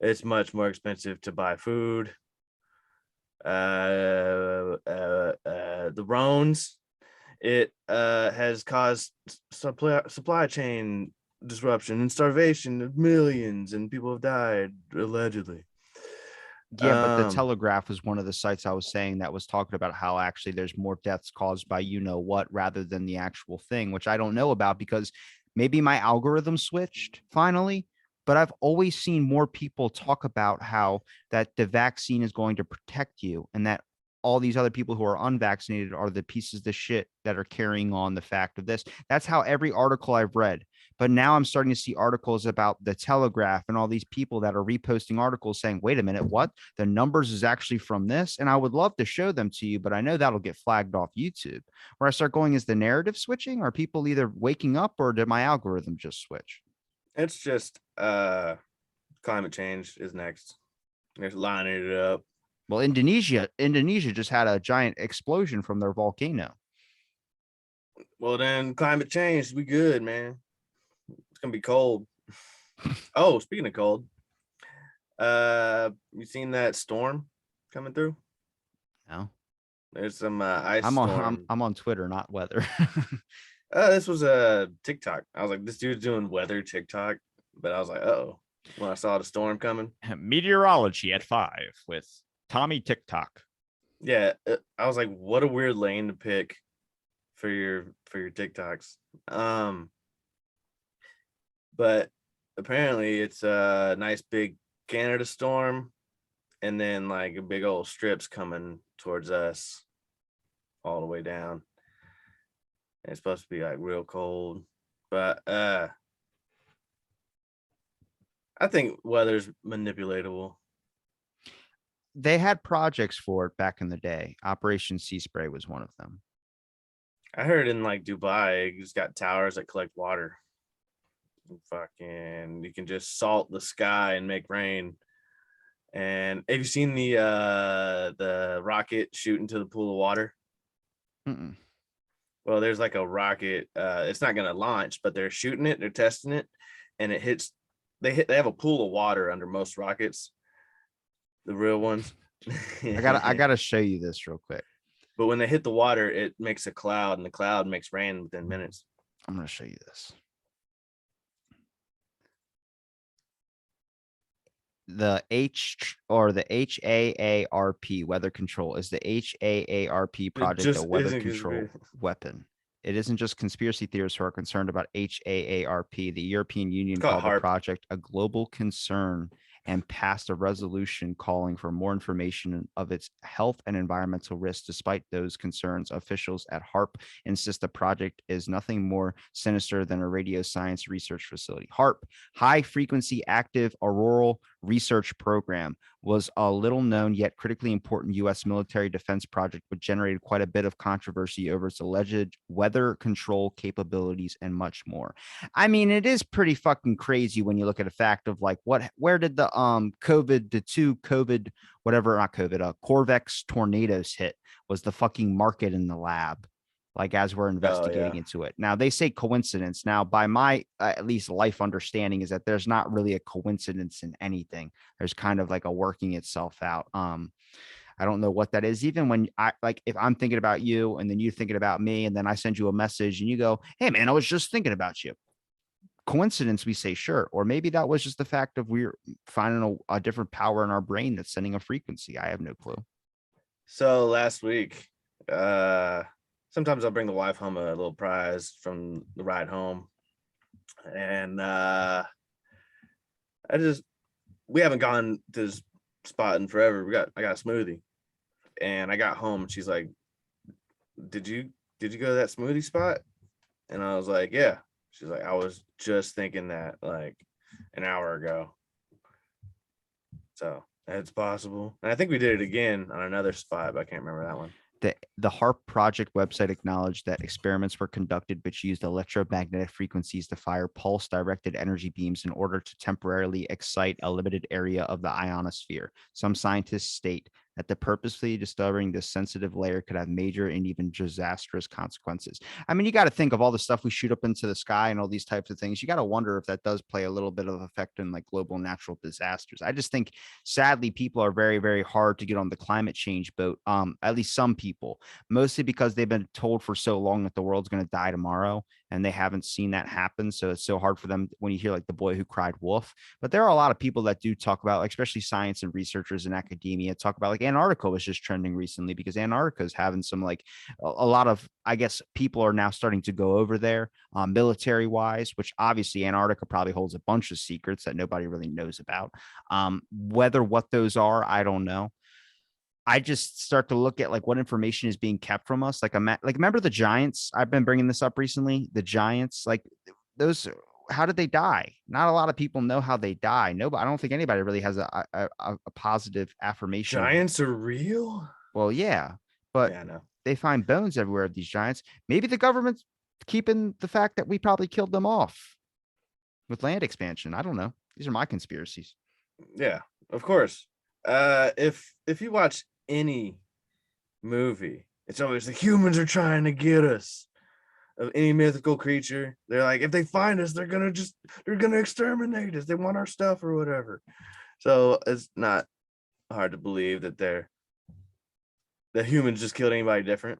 It's much more expensive to buy food. The Rones, it has caused supply chain disruption and starvation of millions, and people have died allegedly. Yeah, but the Telegraph was one of the sites I was saying that was talking about how actually there's more deaths caused by you know what rather than the actual thing, which I don't know about because maybe my algorithm switched finally, but I've always seen more people talk about how that the vaccine is going to protect you and that all these other people who are unvaccinated are the pieces of shit that are carrying on the fact of this. That's how every article I've read. But now I'm starting to see articles about the Telegraph and all these people that are reposting articles saying, wait a minute, what? The numbers is actually from this. And I would love to show them to you, but I know that'll get flagged off YouTube. Where I start going, is the narrative switching? Are people either waking up or did my algorithm just switch? It's just climate change is next. They're lining it up. Well, Indonesia just had a giant explosion from their volcano. Well, then climate change, we good, man. gonna be cold. Oh, speaking of cold, you seen that storm coming through? No, There's some ice I'm storm. I'm on Twitter, not weather. This was a TikTok. I was like, this dude's doing weather TikTok, but I was like, oh, when I saw the storm coming. Meteorology at 5 with Tommy TikTok. Yeah, I was like, what a weird lane to pick for your TikToks. But apparently it's a nice big Canada storm, and then like a big old strips coming towards us all the way down. And it's supposed to be like real cold, but I think weather's manipulatable. They had projects for it back in the day. Operation Sea Spray was one of them. I heard in like Dubai, it's got towers that collect water. Fucking, you can just salt the sky and make rain. And have you seen the rocket shoot into the pool of water? Mm-mm. Well, there's like a rocket. It's not going to launch, but they're shooting it. They're testing it, and it hits. They have a pool of water under most rockets, the real ones. I gotta show you this real quick. But when they hit the water, it makes a cloud, and the cloud makes rain within minutes. I'm gonna show you this. The HAARP weather control is the HAARP project just a weather isn't control conspiracy. weapon. It isn't just conspiracy theorists who are concerned about HAARP. The European Union called called the HAARP. project a global concern and passed a resolution calling for more information of its health and environmental risks. Despite those concerns, officials at HARP insist the project is nothing more sinister than a radio science research facility. HARP, High Frequency Active Auroral Research Program, was a little known yet critically important U.S. military defense project, which generated quite a bit of controversy over its alleged weather control capabilities and much more. I mean, it is pretty fucking crazy when you look at a fact of like where did the Corvex tornadoes hit was the fucking market in the lab. Like as we're investigating into it. Now they say coincidence. Now, by my at least life understanding is that there's not really a coincidence in anything. There's kind of like a working itself out. I don't know what that is. Even when if I'm thinking about you and then you're thinking about me, and then I send you a message and you go, "Hey man, I was just thinking about you." Coincidence, we say sure, or maybe that was just the fact of we're finding a different power in our brain that's sending a frequency. I have no clue. So last week, sometimes I'll bring the wife home a little prize from the ride home, and we haven't gone to this spot in forever. I got a smoothie, and I got home and she's like, did you go to that smoothie spot? And I was like, yeah. She's like, I was just thinking that like an hour ago. So it's possible. And I think we did it again on another spot, but I can't remember that one. The HARP project website acknowledged that experiments were conducted which used electromagnetic frequencies to fire pulse-directed energy beams in order to temporarily excite a limited area of the ionosphere. Some scientists state that the purposely disturbing this sensitive layer could have major and even disastrous consequences. I mean, you got to think of all the stuff we shoot up into the sky and all these types of things. You got to wonder if that does play a little bit of effect in like global natural disasters. I just think, sadly, people are very, very hard to get on the climate change boat. At least some people, mostly because they've been told for so long that the world's going to die tomorrow, and they haven't seen that happen. So it's so hard for them when you hear like the boy who cried wolf. But there are a lot of people that do talk about, like, especially science and researchers in academia, talk about like Antarctica was just trending recently because Antarctica is having some like a lot of, I guess, people are now starting to go over there military wise, which obviously Antarctica probably holds a bunch of secrets that nobody really knows about. Whether what those are, I don't know. I just start to look at like what information is being kept from us. Like, remember the Giants? I've been bringing this up recently. The Giants, like those, how did they die? Not a lot of people know how they die. No, but I don't think anybody really has a positive affirmation. Giants are real? Well, yeah, but yeah, no. They find bones everywhere of these giants. Maybe the government's keeping the fact that we probably killed them off with land expansion. I don't know. These are my conspiracies. Yeah, of course. If you watch any movie, it's always the humans are trying to get us. of any mythical creature. They're like, if they find us, they're gonna exterminate us. They want our stuff or whatever. So it's not hard to believe that humans just killed anybody different.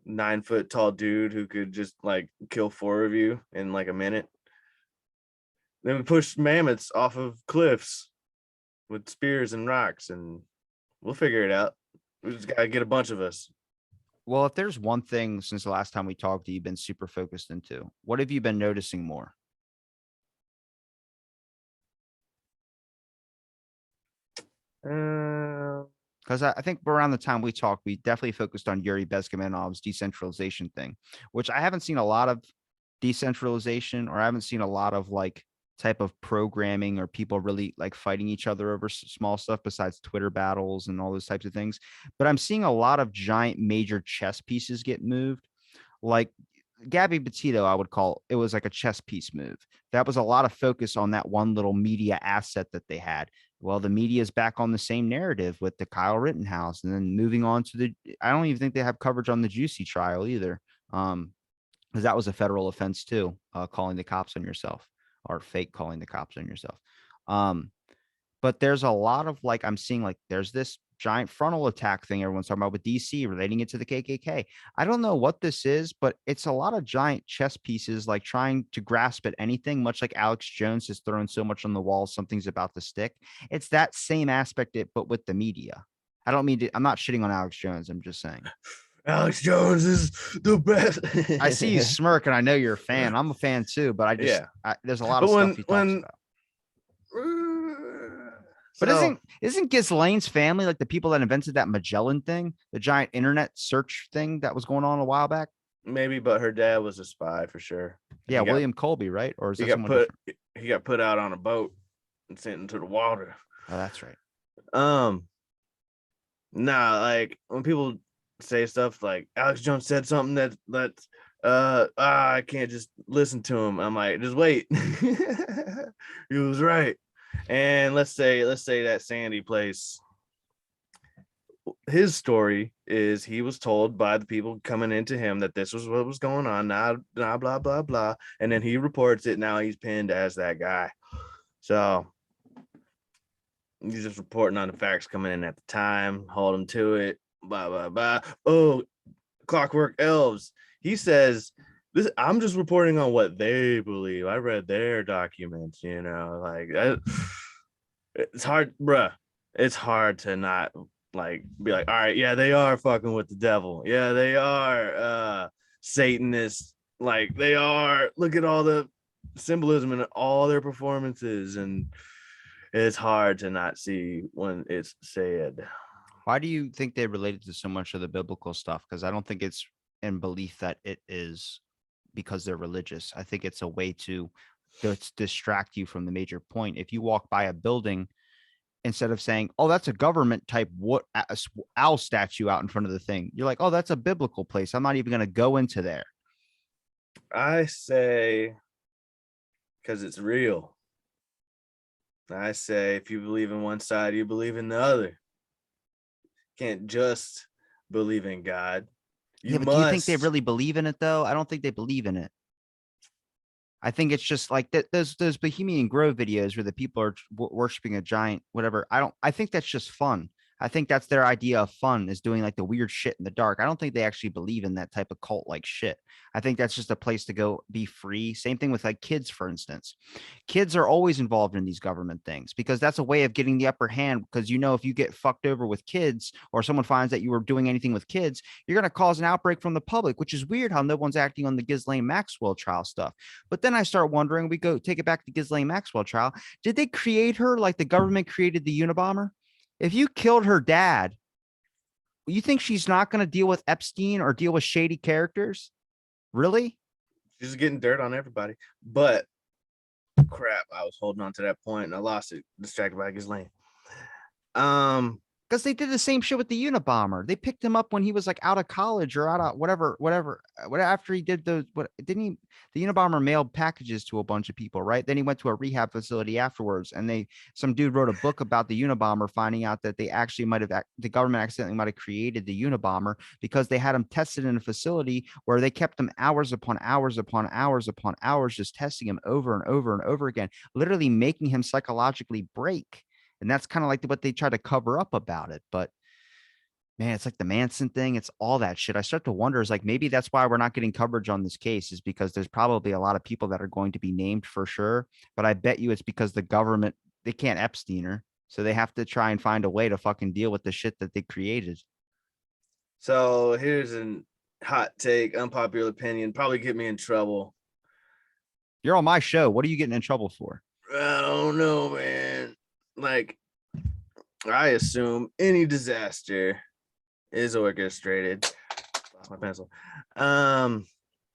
9-foot tall dude who could just like kill 4 of you in like a minute. Then we pushed mammoths off of cliffs with spears and rocks, and we'll figure it out. We just gotta get a bunch of us. Well, if there's one thing since the last time we talked that you've been super focused into, what have you been noticing more? Because I think around the time we talked, we definitely focused on Yuri Bezkamenov's decentralization thing, which I haven't seen a lot of decentralization, or I haven't seen a lot of like type of programming or people really like fighting each other over small stuff besides Twitter battles and all those types of things. But I'm seeing a lot of giant major chess pieces get moved. Like Gabby Petito, I would call it was like a chess piece move. That was a lot of focus on that one little media asset that they had. Well, the media is back on the same narrative with the Kyle Rittenhouse, and then moving on to the. I don't even think they have coverage on the Juicy trial either, because that was a federal offense too, calling the cops on yourself or fake calling the cops on yourself. But there's a lot of like I'm seeing like there's this giant frontal attack thing everyone's talking about with DC relating it to the KKK. I don't know what this is, but it's a lot of giant chess pieces like trying to grasp at anything, much like Alex Jones has thrown so much on the wall, something's about to stick. It's that same aspect, but with the media. I don't mean to, I'm not shitting on Alex Jones. I'm just saying. Alex Jones is the best. I see you smirk, and I know you're a fan. I'm a fan too, but I just there's a lot of stuff he talks about. But isn't Ghislaine's family like the people that invented that Magellan thing, the giant internet search thing that was going on a while back? Maybe, but her dad was a spy for sure. Yeah, William Colby, right? Or is that someone different? He got put out on a boat and sent into the water. Oh, that's right. Nah, like when people say stuff like Alex Jones said something that I can't just listen to him. I'm like, just wait. He was right. And let's say that Sandy place. His story is he was told by the people coming into him that this was what was going on. Now, blah blah blah, and then he reports it. Now he's pinned as that guy. So he's just reporting on the facts coming in at the time. Hold him to it. Blah blah blah. Oh, Clockwork Elves. He says this. I'm just reporting on what they believe. I read their documents. You know, like it's hard, bruh. It's hard to not like be like, all right, yeah, they are fucking with the devil. Yeah, they are Satanists. Like they are. Look at all the symbolism in all their performances, and it's hard to not see when it's said. Why do you think they related to so much of the biblical stuff? Because I don't think it's in belief that it is because they're religious. I think it's a way to distract you from the major point. If you walk by a building, instead of saying, oh, that's a government type owl statue out in front of the thing, you're like, oh, that's a biblical place. I'm not even going to go into there. I say because it's real. I say if you believe in one side, you believe in the other. Can't just believe in God. Do you think they really believe in it though? I don't think they believe in it. I think it's just like that. Those Bohemian Grove videos where the people are worshiping a giant, whatever. I think that's just fun. I think that's their idea of fun, is doing like the weird shit in the dark. I don't think they actually believe in that type of cult like shit. I think that's just a place to go be free. Same thing with like kids, for instance. Kids are always involved in these government things because that's a way of getting the upper hand. Because, you know, if you get fucked over with kids or someone finds that you were doing anything with kids, you're going to cause an outbreak from the public, which is weird how no one's acting on the Ghislaine Maxwell trial stuff. But then I start wondering, we go take it back to Ghislaine Maxwell trial. Did they create her like the government created the Unabomber? If you killed her dad, you think she's not going to deal with Epstein or deal with shady characters? Really? She's getting dirt on everybody. But crap, I was holding on to that point and I lost it. Distracted by Ghislaine. Because they did the same shit with the Unabomber. They picked him up when he was like out of college or out of whatever. After he did those, what didn't he? The Unabomber mailed packages to a bunch of people, right? Then he went to a rehab facility afterwards, and some dude wrote a book about the Unabomber, finding out that they actually the government accidentally might have created the Unabomber because they had him tested in a facility where they kept him hours upon hours upon hours upon hours, just testing him over and over and over again, literally making him psychologically break. And that's kind of like what they try to cover up about it. But man, it's like the Manson thing. It's all that shit. I start to wonder, is like, maybe that's why we're not getting coverage on this case, is because there's probably a lot of people that are going to be named for sure. But I bet you it's because the government, they can't Epstein her. So they have to try and find a way to fucking deal with the shit that they created. So here's a hot take, unpopular opinion, probably get me in trouble. You're on my show. What are you getting in trouble for? I don't know, man. Like, I assume any disaster is orchestrated. Lost my pencil.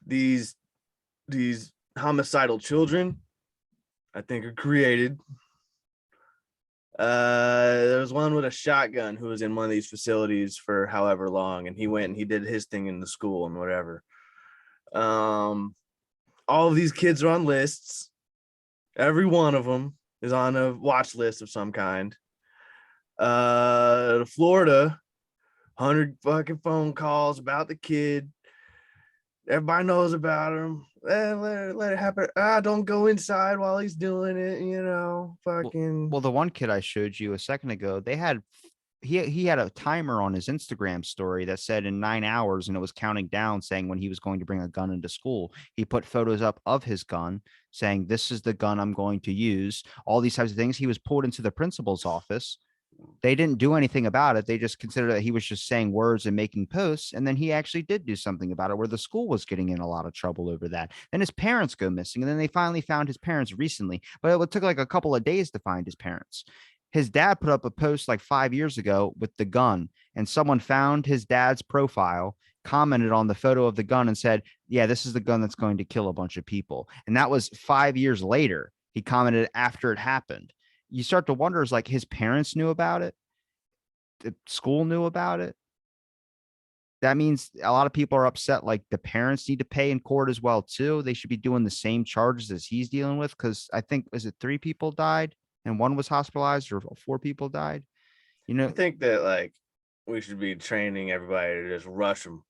These homicidal children, I think, are created. There was one with a shotgun who was in one of these facilities for however long, and he went and he did his thing in the school and whatever. All of these kids are on lists. Every one of them is on a watch list of some kind. Florida, 100 fucking phone calls about the kid. Everybody knows about him. Let it happen. Don't go inside while he's doing it, fucking. Well, the one kid I showed you a second ago, he had a timer on his Instagram story that said in 9 hours, and it was counting down, saying when he was going to bring a gun into school. He put photos up of his gun saying, this is the gun I'm going to use, all these types of things. He was pulled into the principal's office. They didn't do anything about it. They just considered that he was just saying words and making posts. And then he actually did do something about it, where the school was getting in a lot of trouble over that. Then his parents go missing. And then they finally found his parents recently, but it took like a couple of days to find his parents. His dad put up a post like 5 years ago with the gun, and someone found his dad's profile, commented on the photo of the gun, and said, yeah, this is the gun that's going to kill a bunch of people. And that was 5 years later. He commented after it happened. You start to wonder, is like his parents knew about it, the school knew about it. That means a lot of people are upset. Like, the parents need to pay in court as well too. They should be doing the same charges as he's dealing with, because I think, is it 3 people died and 1 was hospitalized, or 4 people died? I think that, like, we should be training everybody to just rush them.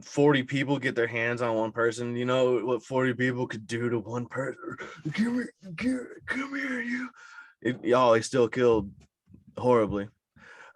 40 people get their hands on one person. You know what 40 people could do to one person? Come here, you. He still killed horribly.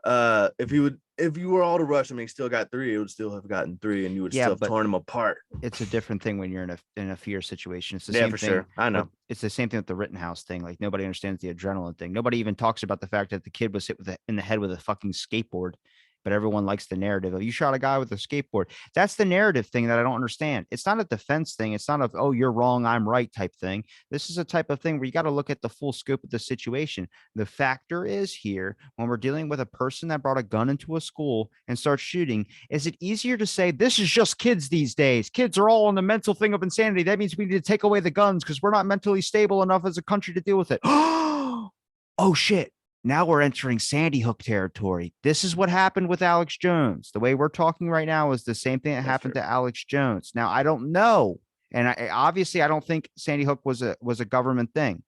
If you were all to rush him and he still got 3, it would still have gotten 3, and you would still have torn him apart. It's a different thing when you're in a fear situation. It's the Yeah, same for thing. sure. I know. It's the same thing with the Rittenhouse thing. Like, nobody understands the adrenaline thing. Nobody even talks about the fact that the kid was hit in the head with a fucking skateboard. But everyone likes the narrative of, you shot a guy with a skateboard. That's the narrative thing that I don't understand. It's not a defense thing. It's not a, oh, you're wrong, I'm right type thing. This is a type of thing where you got to look at the full scope of the situation. The factor is here, when we're dealing with a person that brought a gun into a school and starts shooting, is it easier to say, this is just kids these days? Kids are all on the mental thing of insanity. That means we need to take away the guns because we're not mentally stable enough as a country to deal with it. Oh, shit. Now we're entering Sandy Hook territory. This is what happened with Alex Jones. The way we're talking right now is the same thing that happened to Alex Jones. Now, I don't know. And obviously, I don't think Sandy Hook was a government thing.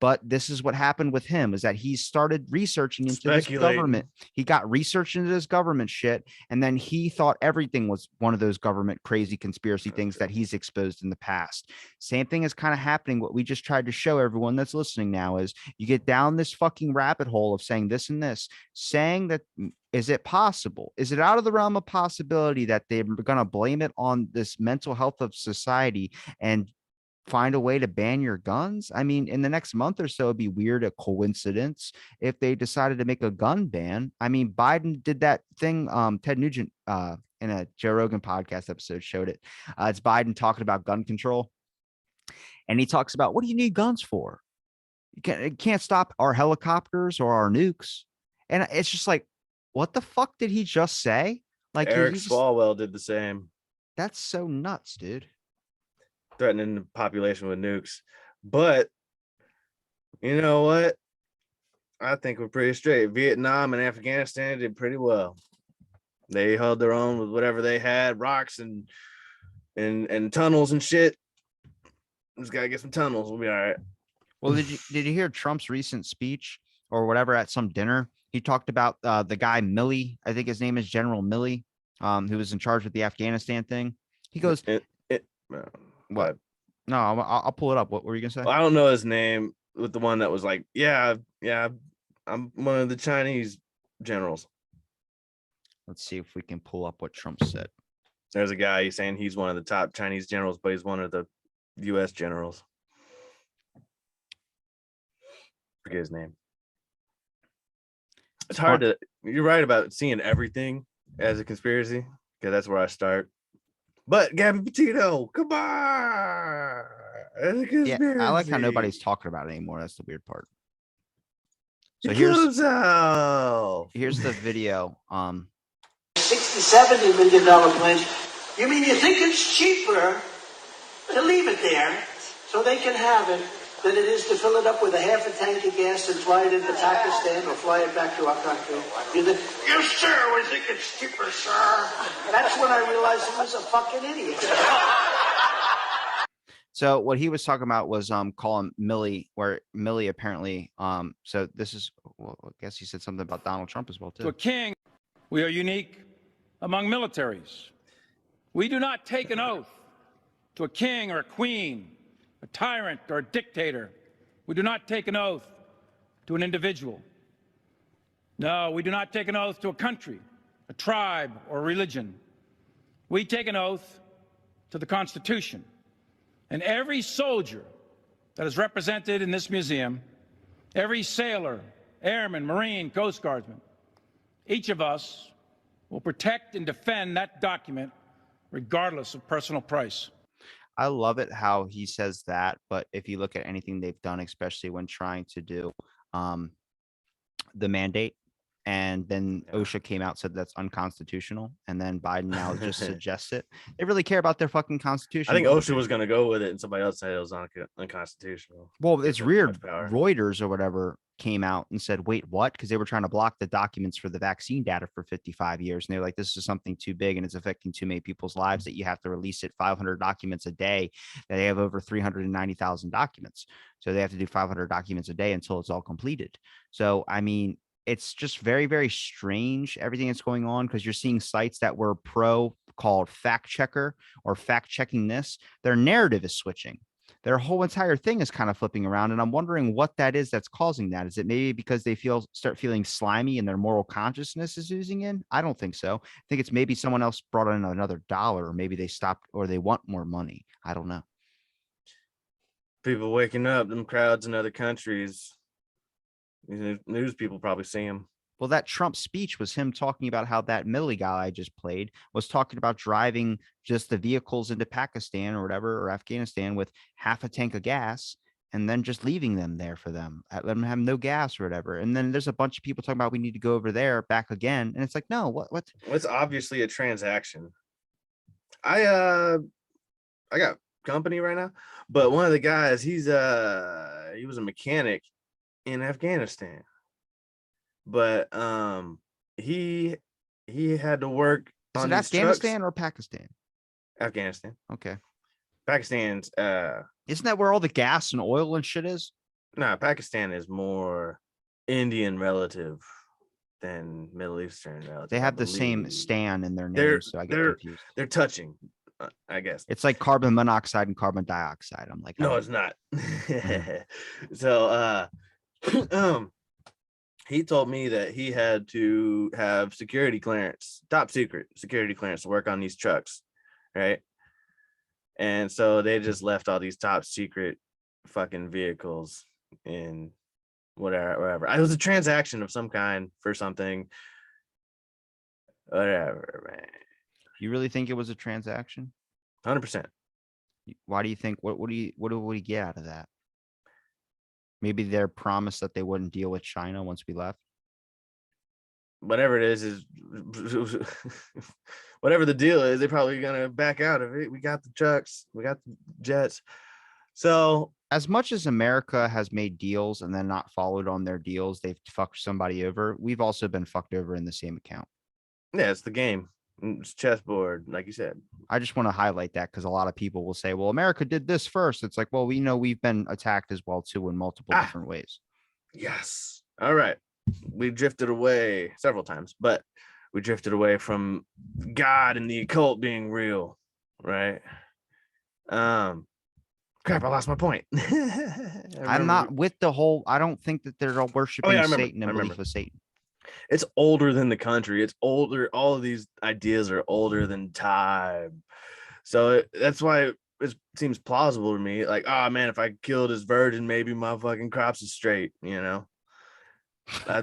But this is what happened with him, is that he started researching into this government. He got research into this government shit. And then he thought everything was one of those government crazy conspiracy things that he's exposed in the past. Same thing is kind of happening. What we just tried to show everyone that's listening now is, you get down this fucking rabbit hole of saying this and this, saying that, is it possible? Is it out of the realm of possibility that they're going to blame it on this mental health of society and find a way to ban your guns? I mean, in the next month or so, it'd be weird, a coincidence, if they decided to make a gun ban. I mean, Biden did that thing. Ted Nugent, in a Joe Rogan podcast episode, showed it. It's Biden talking about gun control. And he talks about, what do you need guns for? You can't stop our helicopters or our nukes. And it's just like, what the fuck did he just say? Like, Eric Swalwell did the same. That's so nuts, dude. Threatening the population with nukes. But you know what? I think we're pretty straight. Vietnam and Afghanistan did pretty well. They held their own with whatever they had, rocks and tunnels and shit. Just gotta get some tunnels. We'll be all right. Well, did you hear Trump's recent speech or whatever at some dinner? He talked about the guy Milley. I think his name is General Milley, who was in charge of the Afghanistan thing. He goes, "What? No, I'll pull it up. What were you gonna say?" Well, I don't know his name. With the one that was like, yeah, I'm one of the Chinese generals. Let's see if we can pull up what Trump said. There's a guy he's saying he's one of the top Chinese generals, but he's one of the U.S. generals. Forget his name. It's hard to. You're right about seeing everything as a conspiracy, because that's where I start. But Gabby Petito, come on! Yeah, I like how nobody's talking about it anymore. That's the weird part. So here's the video. 60-70 million dollar plane. You mean you think it's cheaper to leave it there so they can have it than it is to fill it up with a half a tank of gas and fly it into Pakistan or fly it back to our country? You think, yes, sir, we think it's cheaper, sir. That's when I realized he was a fucking idiot. So what he was talking about was calling Milley, where Milley apparently so this is, well, I guess he said something about Donald Trump as well too. To a king, we are unique among militaries. We do not take an oath to a king or a queen, a tyrant or a dictator. We do not take an oath to an individual. No, we do not take an oath to a country, a tribe, or a religion. We take an oath to the Constitution. And every soldier that is represented in this museum, every sailor, airman, Marine, Coast Guardsman, each of us will protect and defend that document regardless of personal price. I love it how he says that, but if you look at anything they've done, especially when trying to do the mandate, and then OSHA came out, said that's unconstitutional, and then Biden now just suggests it. They really care about their fucking constitution. I think OSHA was going to go with it, and somebody else said it was unconstitutional. Well, it's weird. Reuters or whatever came out and said, wait, what? Because they were trying to block the documents for the vaccine data for 55 years. And they're like, this is something too big and it's affecting too many people's lives that you have to release it 500 documents a day. That they have over 390,000 documents. So they have to do 500 documents a day until it's all completed. So, I mean, it's just very, very strange, everything that's going on, because you're seeing sites that were pro called fact checker or fact checking this. Their narrative is switching. Their whole entire thing is kind of flipping around. And I'm wondering what that is that's causing that. Is it maybe because they start feeling slimy and their moral consciousness is oozing in? I don't think so. I think it's maybe someone else brought in another dollar, or maybe they stopped, or they want more money. I don't know. People waking up, them crowds in other countries. News people probably see him. Well, that Trump speech was him talking about how that Milley guy I just played was talking about driving just the vehicles into Pakistan or whatever, or Afghanistan, with half a tank of gas and then just leaving them there for them, let them have no gas or whatever. And then there's a bunch of people talking about we need to go over there back again. And it's like, no, what? Well, it's obviously a transaction. I got company right now, but one of the guys, he was a mechanic in Afghanistan. But he had to work on Afghanistan or Pakistan? Afghanistan. Okay. Pakistan's isn't that where all the gas and oil and shit is? No, Pakistan is more Indian relative than Middle Eastern relative. They have the same stan in their name, so I get confused. They're touching, I guess. It's like carbon monoxide and carbon dioxide. I'm like, no, it's not. So he told me that he had to have security clearance, top secret security clearance, to work on these trucks, right? And so they just left all these top secret fucking vehicles in whatever. It was a transaction of some kind for something. Whatever, man. You really think it was a transaction? 100%. Why do you think? What do we get out of that? Maybe their promise that they wouldn't deal with China once we left. Whatever it is whatever the deal is, they're probably gonna back out of it. We got the trucks, we got the jets. So As much as America has made deals and then not followed on their deals, they've fucked somebody over. We've also been fucked over in the same account. yeah, it's the game. It's chessboard, like you said. I just want to highlight that because a lot of people will say, well, America did this first. It's like, well, we know we've been attacked as well, too, in multiple Ah. different ways. Yes. All right. We drifted away several times, but we drifted away from God and the occult being real, right? Crap, I lost my point. I'm not with the whole, I don't think that they're all worshiping I remember. Satan and belief of Satan. It's older than the country. It's older. All of these ideas are older than time. So that's why it seems plausible to me. Like, oh man, if I killed this virgin, maybe my fucking crops is straight, you know? I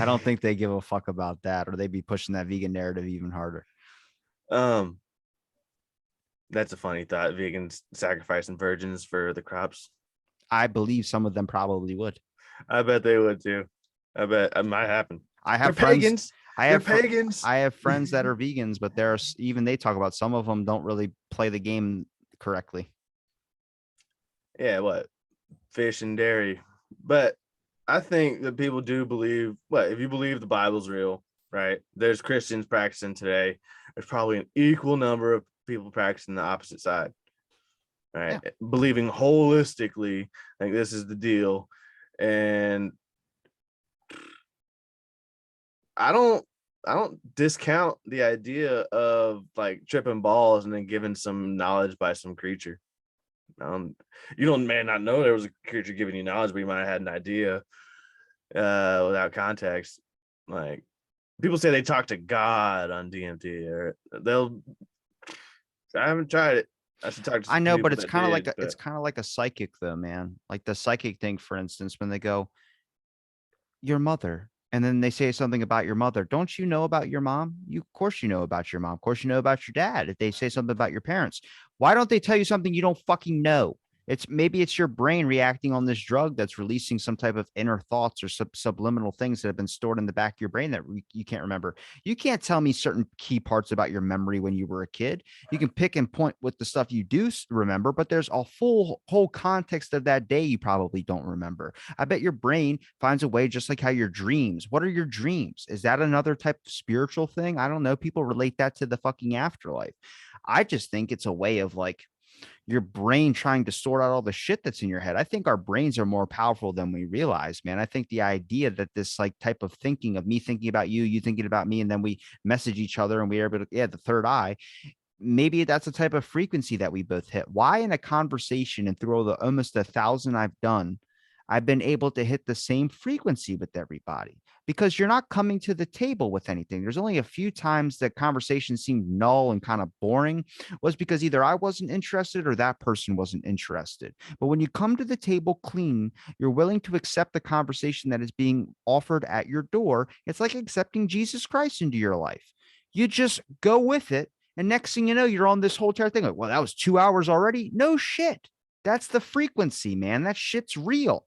don't think they give a fuck about that, or they'd be pushing that vegan narrative even harder. That's a funny thought. Vegans sacrificing virgins for the crops. I believe some of them probably would. I bet they would too. I bet it might happen. I have They're friends. pagans. I have They're pagans. I have friends that are vegans, but there's even they talk about some of them don't really play the game correctly. Yeah, what? Fish and dairy. But I think that people do believe, if you believe the Bible's real, right? There's Christians practicing today. There's probably an equal number of people practicing the opposite side, right? Yeah. Believing holistically, like this is the deal. And I don't discount the idea of like tripping balls and then giving some knowledge by some creature. You may not know there was a creature giving you knowledge, but you might have had an idea without context. Like people say they talk to God on DMT, or I haven't tried it. I should talk to. I know, but people it's kind of like but it's kind of like a psychic though, man. Like the psychic thing, for instance, when they go, your mother, and then they say something about your mother. Don't you know about your mom? Of course you know about your mom. Of course you know about your dad. If they say something about your parents, why don't they tell you something you don't fucking know? Maybe it's your brain reacting on this drug that's releasing some type of inner thoughts or subliminal things that have been stored in the back of your brain that you can't remember. You can't tell me certain key parts about your memory when you were a kid. You can pick and point with the stuff you do remember, but there's a whole context of that day you probably don't remember. I bet your brain finds a way, just like how your dreams. What are your dreams? Is that another type of spiritual thing? I don't know. People relate that to the fucking afterlife. I just think it's a way of like your brain trying to sort out all the shit that's in your head. I think our brains are more powerful than we realize, man. I think the idea that this like type of thinking of me thinking about you, you thinking about me, and then we message each other and we're able to, the third eye, maybe that's a type of frequency that we both hit. Why in a conversation and through the almost 1,000 I've done, I've been able to hit the same frequency with everybody? Because you're not coming to the table with anything. There's only a few times that conversation seemed null and kind of boring, was because either I wasn't interested or that person wasn't interested. But when you come to the table clean, you're willing to accept the conversation that is being offered at your door. It's like accepting Jesus Christ into your life. You just go with it. And next thing you know, you're on this whole entire thing. Like, well, that was 2 hours already. No shit. That's the frequency, man. That shit's real.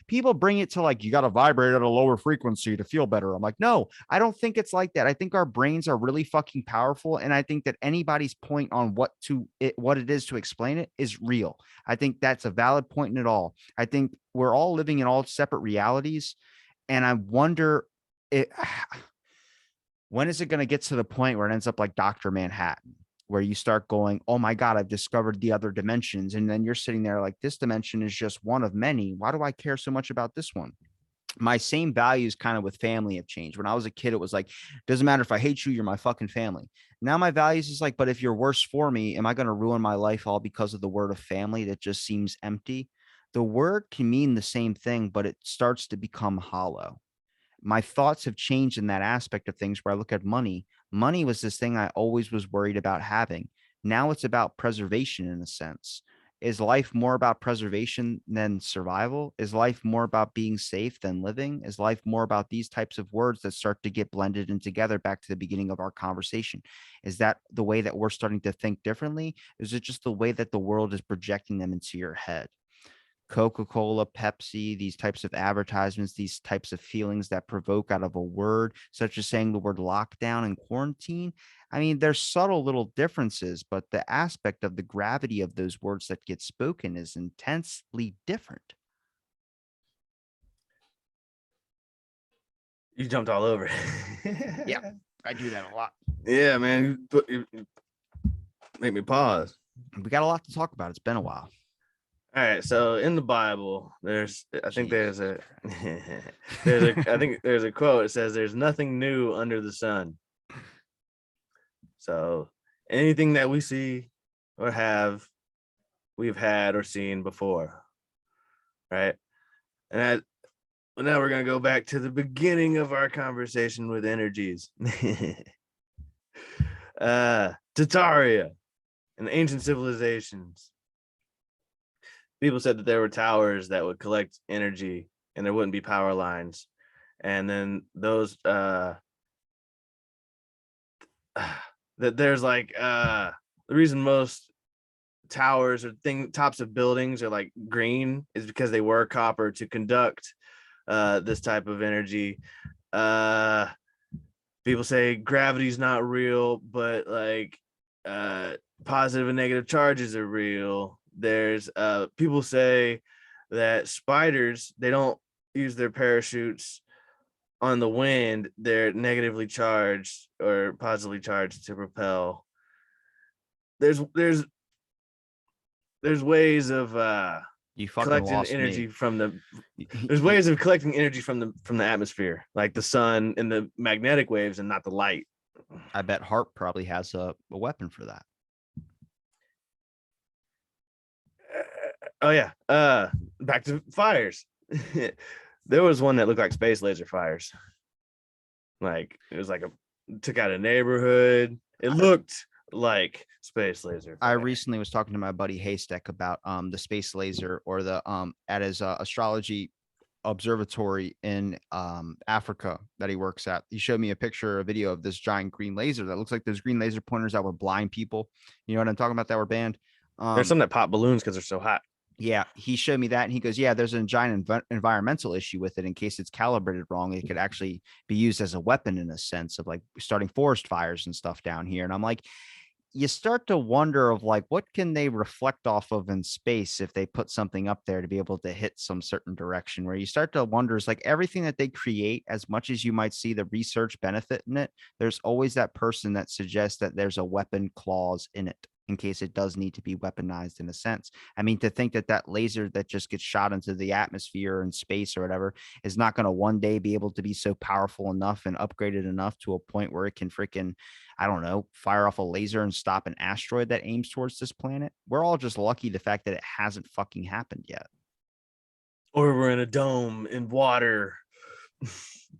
People bring it to like, you got to vibrate at a lower frequency to feel better. I'm like, no, I don't think it's like that. I think our brains are really fucking powerful. And I think that anybody's point on what it is to explain it is real. I think that's a valid point in it all. I think we're all living in all separate realities. And I wonder when is it going to get to the point where it ends up like Dr. Manhattan, where you start going, oh my God, I've discovered the other dimensions. And then you're sitting there like, this dimension is just one of many. Why do I care so much about this one? My same values kind of with family have changed. When I was a kid, it was like, doesn't matter if I hate you, you're my fucking family. Now my values is like, but if you're worse for me, am I going to ruin my life all because of the word of family that just seems empty? The word can mean the same thing, but it starts to become hollow. My thoughts have changed in that aspect of things where I look at money. Money was this thing I always was worried about having. Now it's about preservation in a sense. Is life more about preservation than survival? Is life more about being safe than living? Is life more about these types of words that start to get blended in together back to the beginning of our conversation? Is that the way that we're starting to think differently? Is it just the way that the world is projecting them into your head? Coca-Cola, Pepsi, these types of advertisements, these types of feelings that provoke out of a word, such as saying the word lockdown and quarantine. I mean, there's subtle little differences, but the aspect of the gravity of those words that get spoken is intensely different. You jumped all over Yeah, it. I do that a lot. Yeah, man. You make me pause. We got a lot to talk about. It's been a while. All right, so in the Bible, I think Jesus there's a I think there's a quote. It says, "There's nothing new under the sun." So anything that we see or have, we've had or seen before, right? And now we're gonna go back to the beginning of our conversation with energies. Tataria and ancient civilizations. People said that there were towers that would collect energy and there wouldn't be power lines. And then those that there's like the reason most towers or tops of buildings are like green is because they were copper to conduct this type of energy. People say gravity's not real, but like positive and negative charges are real. There's people say that spiders, they don't use their parachutes on the wind, they're negatively charged or positively charged to propel. There's ways of You fucking collecting lost energy me. from the there's ways of collecting energy from the atmosphere, like the sun and the magnetic waves and not the light. I bet Hart probably has a weapon for that. Oh yeah. Back to fires. There was one that looked like space laser fires. Like it was like took out a neighborhood. It looked like space laser I fire. recently was talking to my buddy Haystack about the space laser, or the at his astrology observatory in Africa that he works at. He showed me a video of this giant green laser that looks like those green laser pointers that were blind people. You know what I'm talking about, that were banned. There's some that pop balloons because they're so hot. Yeah, he showed me that, and he goes, "Yeah, there's a giant environmental issue with it. In case it's calibrated wrong, it could actually be used as a weapon in a sense of like starting forest fires and stuff down here." And I'm like, you start to wonder of like, what can they reflect off of in space if they put something up there to be able to hit some certain direction? Where you start to wonder is like everything that they create, as much as you might see the research benefit in it, there's always that person that suggests that there's a weapon clause in it in case it does need to be weaponized in a sense. I mean, to think that that laser that just gets shot into the atmosphere and space or whatever is not going to one day be able to be so powerful enough and upgraded enough to a point where it can freaking, I don't know, fire off a laser and stop an asteroid that aims towards this planet. We're all just lucky the fact that it hasn't fucking happened yet. Or we're in a dome in water.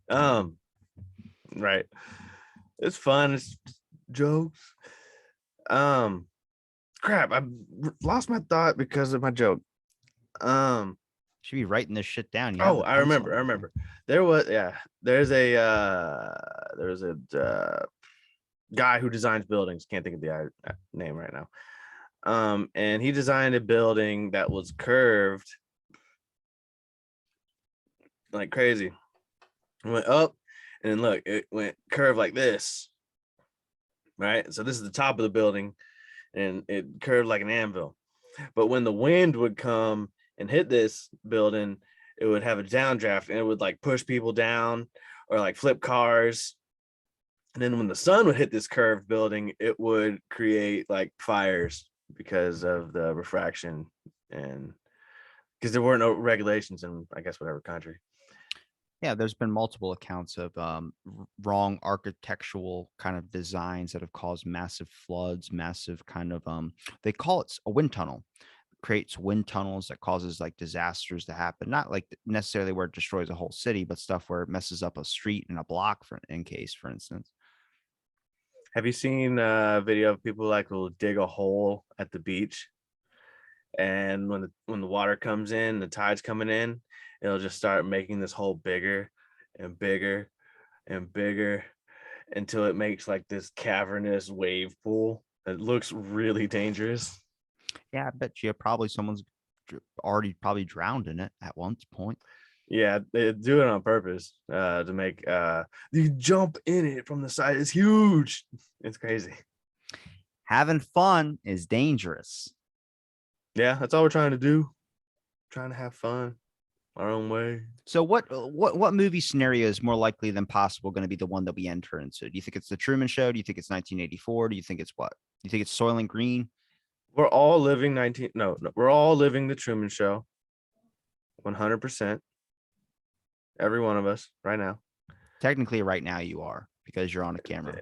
Right. It's fun. It's jokes. Crap, I lost my thought because of my joke. Should be writing this shit down. You I remember. There's a guy who designs buildings. Can't think of the name right now. And he designed a building that was curved like crazy. It went up, and then look, it went curved like this. Right. So this is the top of the building, and it curved like an anvil. But when the wind would come and hit this building, it would have a downdraft, and it would like push people down or like flip cars. And then when the sun would hit this curved building, it would create like fires because of the refraction, and because there weren't no regulations in, I guess, whatever country. Yeah, there's been multiple accounts of wrong architectural kind of designs that have caused massive floods, massive kind of they call it a wind tunnel. Creates wind tunnels that causes like disasters to happen. Not like necessarily where it destroys a whole city, but stuff where it messes up a street and a block, for instance. Have you seen a video of people like will dig a hole at the beach, and when the water comes in, the tide's coming in, it'll just start making this hole bigger and bigger and bigger until it makes like this cavernous wave pool. It looks really dangerous. Yeah, I bet you probably someone's already probably drowned in it at one point. Yeah, they do it on purpose to make you jump in it from the side. It's huge. It's crazy. Having fun is dangerous. Yeah, that's all we're trying to do. Trying to have fun our own way. So what movie scenario is more likely than possible going to be the one that we enter into? Do you think it's The Truman Show? Do you think it's 1984? Do you think it's what? Do you think it's Soylent Green? We're all living we're all living the Truman Show. 100%. Every one of us right now. Technically, right now you are because you're on a camera.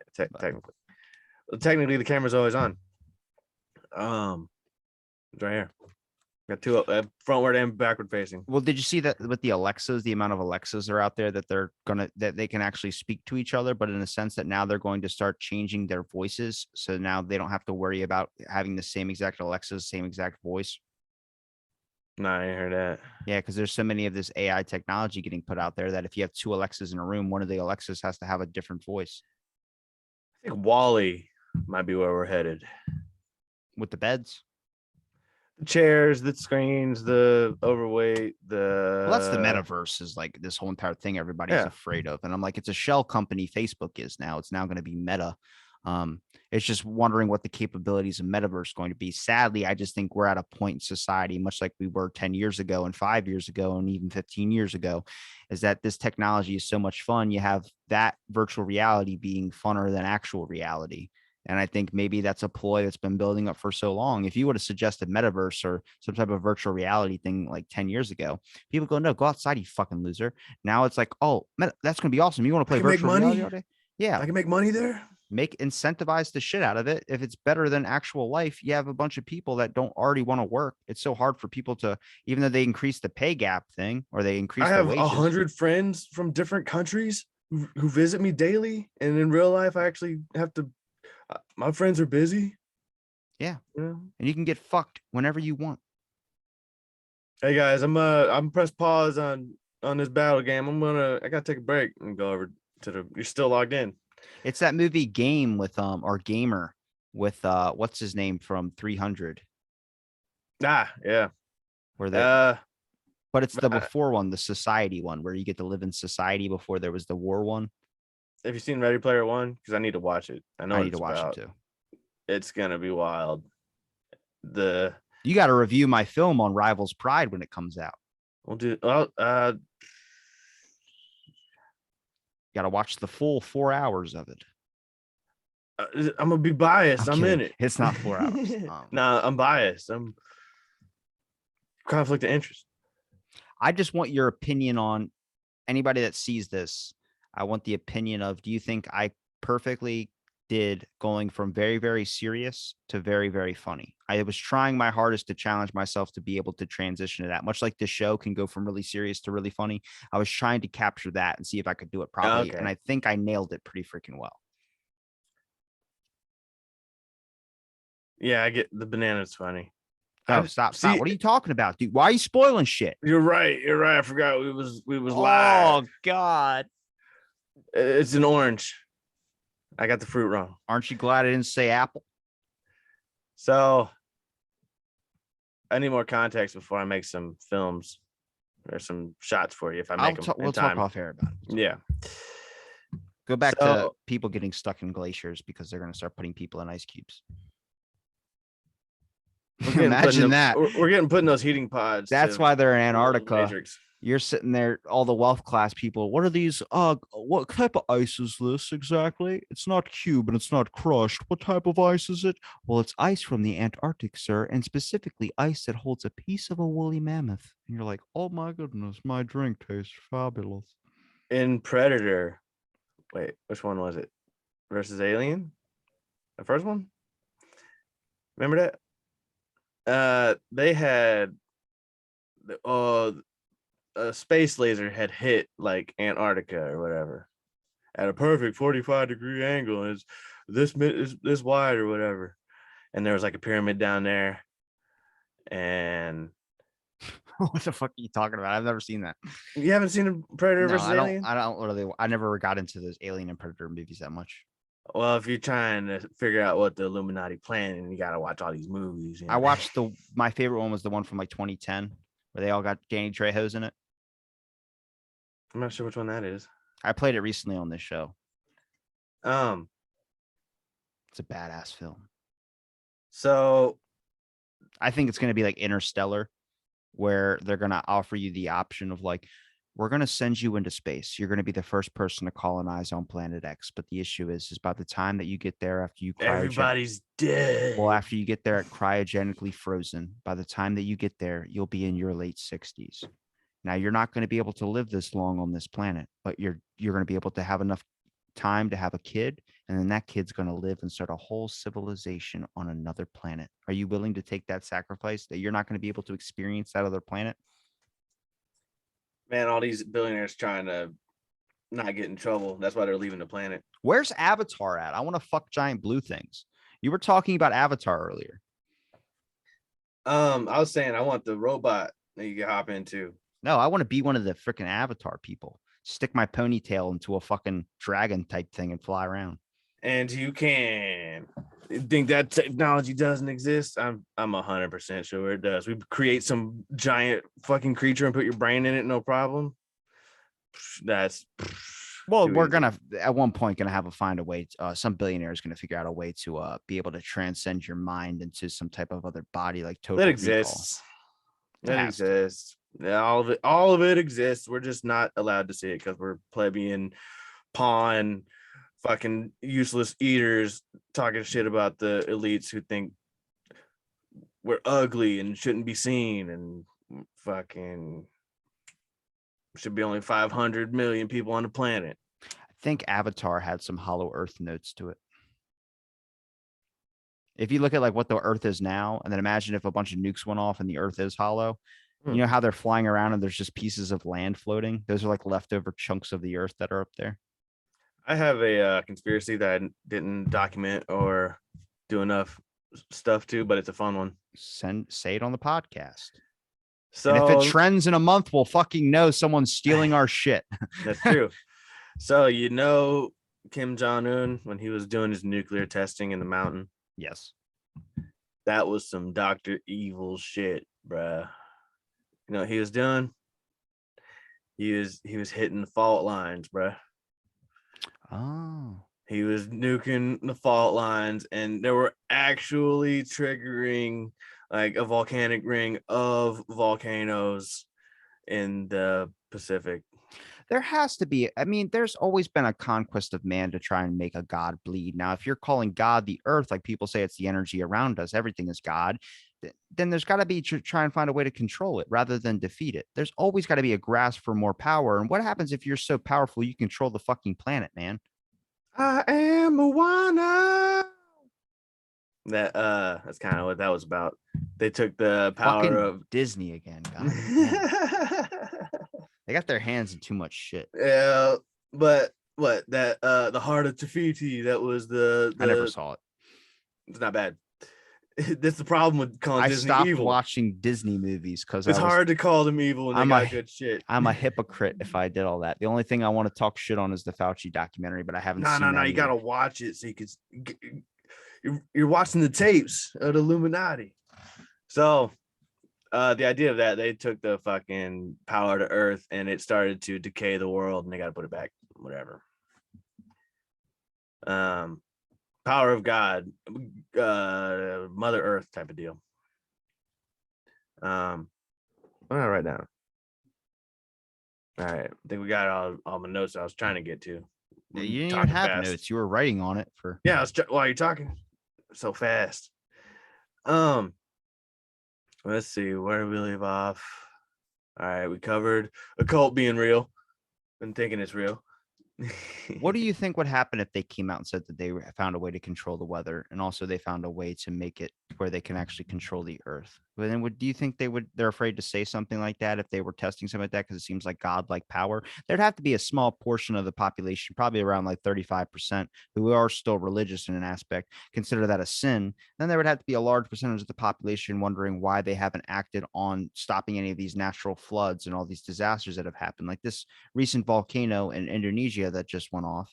Technically, the camera's always on. It's right here. Got two frontward and backward facing. Well, did you see that with the Alexas, the amount of Alexas are out there that that they can actually speak to each other, but in a sense that now they're going to start changing their voices. So now they don't have to worry about having the same exact Alexas, same exact voice. No, I ain't heard that. Yeah, because there's so many of this AI technology getting put out there that if you have two Alexas in a room, one of the Alexas has to have a different voice. I think Wally might be where we're headed. With the beds. The chairs, the screens, the overweight, Well, that's the metaverse is like this whole entire thing everybody's afraid of. And I'm like, it's a shell company Facebook is now. It's now going to be Meta. It's just wondering what the capabilities of metaverse going to be. Sadly, I just think we're at a point in society, much like we were 10 years ago and 5 years ago and even 15 years ago, is that this technology is so much fun. You have that virtual reality being funner than actual reality. And I think maybe that's a ploy that's been building up for so long. If you would have suggested metaverse or some type of virtual reality thing like 10 years ago, people go, no, go outside, you fucking loser. Now it's like, oh, that's going to be awesome. You want to play virtual reality all day? Yeah. I can make money there. Incentivize the shit out of it. If it's better than actual life, you have a bunch of people that don't already want to work. It's so hard for people to, even though they increase the pay gap thing or they increase I have the wages. 100 friends from different countries who visit me daily. And in real life, I actually have to, my friends are busy. Yeah. Yeah. And you can get fucked whenever you want. Hey guys, I'm press pause on this battle game. I gotta take a break and go over to you're still logged in. It's that movie Game with or Gamer with what's his name from 300. Yeah. Where the but it's the before one, the society one, where you get to live in society before there was the war one. Have you seen Ready Player One? Because I need to watch it. I need to watch it too. It's gonna be wild. You got to review my film on Rivals Pride when it comes out. We'll do. Got to watch the full 4 hours of it. I'm gonna be biased. I'm in it. It's not 4 hours. Nah, I'm biased. I'm conflict of interest. I just want your opinion on anybody that sees this. I want the opinion of, do you think I perfectly did going from very, very serious to very, very funny? I was trying my hardest to challenge myself to be able to transition to that, much like the show can go from really serious to really funny. I was trying to capture that and see if I could do it properly. And I think I nailed it pretty freaking well. Yeah, I get the banana's funny. Oh, stop. What are you talking about, dude? Why are you spoiling shit? You're right. I forgot we was live. Oh God. It's an orange. I got the fruit wrong. Aren't you glad I didn't say apple? So I need more context before I make some films or some shots for you. If I make them, we'll talk off air about it. Yeah. Go back to people getting stuck in glaciers because they're going to start putting people in ice cubes. Imagine that. We're getting put in those heating pods. That's why they're in Antarctica. You're sitting there, all the wealth class people. What are these? What type of ice is this exactly? It's not cube and it's not crushed. What type of ice is it? Well, it's ice from the Antarctic, sir, and specifically ice that holds a piece of a woolly mammoth. And you're like, oh my goodness, my drink tastes fabulous. In Predator, wait, which one was it? Versus Alien? The first one? Remember that? They had a space laser had hit like Antarctica or whatever at a perfect 45-degree angle. Is this wide or whatever, and there was like a pyramid down there. And what the fuck are you talking about? I've never seen that. You haven't seen a Predator versus Alien? I don't really. I never got into those Alien and Predator movies that much. Well, if you're trying to figure out what the Illuminati plan, you got to watch all these movies. I watched my favorite one was the one from like 2010 where they all got Danny Trejo's in it. I'm not sure which one that is. I played it recently on this show. Um, It's a badass film. so I think it's going to be like Interstellar, where they're going to offer you the option of like, we're going to send you into space. You're going to be the first person to colonize on planet X. But the issue is by the time that you get there, after you everybody's dead. well, after you get there at cryogenically frozen, by the time that you get there, you'll be in your late 60s. Now, you're not going to be able to live this long on this planet, but you're going to be able to have enough time to have a kid, and then that kid's going to live and start a whole civilization on another planet. Are you willing to take that sacrifice that you're not going to be able to experience that other planet? Man, all these billionaires trying to not get in trouble. That's why they're leaving the planet. Where's Avatar at? I want to fuck giant blue things. You were talking about Avatar earlier. I was saying I want the robot that you can hop into. No, I want to be one of the freaking Avatar people. Stick my ponytail into a fucking dragon type thing and fly around. And you can think that technology doesn't exist. I'm 100% sure it does. We create some giant fucking creature and put your brain in it, no problem. That's well, too we're easy. gonna at one point gonna have to find a way. Some billionaire is gonna figure out a way to be able to transcend your mind into some type of other body, like Total That Recall. exists. That has to. exists. Yeah, all of it exists. We're just not allowed to see it because we're plebeian, pawn, fucking useless eaters talking shit about the elites who think we're ugly and shouldn't be seen, and fucking should be only 500 million people on the planet. I think Avatar had some Hollow Earth notes to it. If you look at like what the Earth is now, and then imagine if a bunch of nukes went off and the Earth is hollow. You know how they're flying around and there's just pieces of land floating? Those are like leftover chunks of the Earth that are up there. I have a conspiracy that I didn't document or do enough stuff to, but it's a fun one. Say it on the podcast. So And if it trends in a month, we'll fucking know someone's stealing our shit. that's true. So you know Kim Jong-un, when he was doing his nuclear testing in the mountain, Yes. that was some Dr. Evil shit, bruh. You know what he was doing? He was hitting the fault lines, bruh. Oh. He was nuking the fault lines, and they were actually triggering like a volcanic ring of volcanoes in the Pacific. There has to be. I mean, there's always been a conquest of man to try and make a god bleed. Now, if you're calling God the earth, like people say it's the energy around us, everything is God, then there's got to be to try and find a way to control it rather than defeat it. There's always got to be a grasp for more power. And what happens if you're so powerful you control the fucking planet, man? I am Moana. That's kind of what that was about. They took the power Fucking of Disney again. God damn. They got their hands in too much shit. yeah, but what that the heart of Tafiti, that was the I never saw it. It's not bad. That's the problem with calling I Disney stopped evil. watching Disney movies because It's hard to call them evil when they got good shit. I'm a hypocrite if I did all that. The only thing I want to talk shit on is the Fauci documentary, but I haven't seen No, that you either. gotta watch it so you could. You're watching the tapes of the Illuminati. So, the idea of that, they took the fucking power to Earth and it started to decay the world, and they got to put it back. Whatever. Power of God, Mother Earth type of deal. What did I write down? All right, I think we got all my notes I was trying to get to. Yeah, you didn't even Talking have fast. notes. You were writing on it for. Yeah, while you're talking so fast. Let's see, where did we leave off? All right, we covered a cult being real and thinking it's real. What do you think would happen if they came out and said that they found a way to control the weather, and also they found a way to make it where they can actually control the earth? But then, do you think they're afraid to say something like that if they were testing something like that because it seems like godlike power? There'd have to be a small portion of the population, probably around like 35%, who are still religious in an aspect, consider that a sin. Then there would have to be a large percentage of the population wondering why they haven't acted on stopping any of these natural floods and all these disasters that have happened, like this recent volcano in Indonesia that just went off.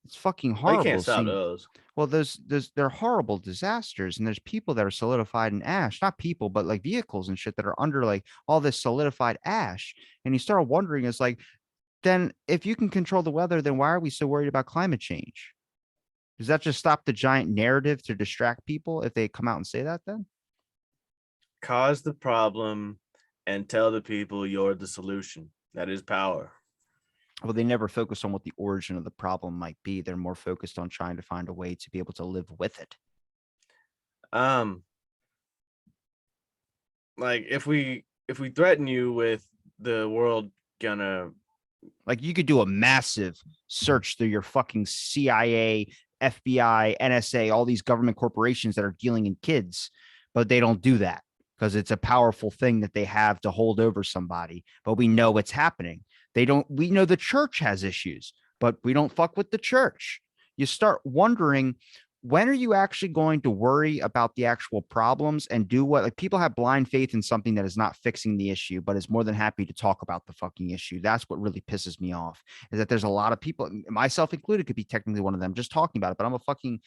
It's fucking Well, you horrible can't stop seeing. those. Well, they're horrible disasters, and there's people that are solidified in ash. Not people, but like vehicles and shit that are under like all this solidified ash. And you start wondering, it's like, then if you can control the weather, then why are we so worried about climate change? Does that just stop the giant narrative to distract people if they come out and say that then? Cause the problem and tell the people you're the solution. That is power. Well, they never focus on what the origin of the problem might be. They're more focused on trying to find a way to be able to live with it. Like if we threaten you with the world gonna Like you could do a massive search through your fucking CIA, FBI, NSA, all these government corporations that are dealing in kids, but they don't do that because it's a powerful thing that they have to hold over somebody. But we know it's happening. They don't, we know the church has issues, but we don't fuck with the church. You start wondering, when are you actually going to worry about the actual problems and do what, like, people have blind faith in something that is not fixing the issue, but is more than happy to talk about the fucking issue. That's what really pisses me off, is that there's a lot of people, myself included, could be technically one of them, just talking about it, but I'm a fucking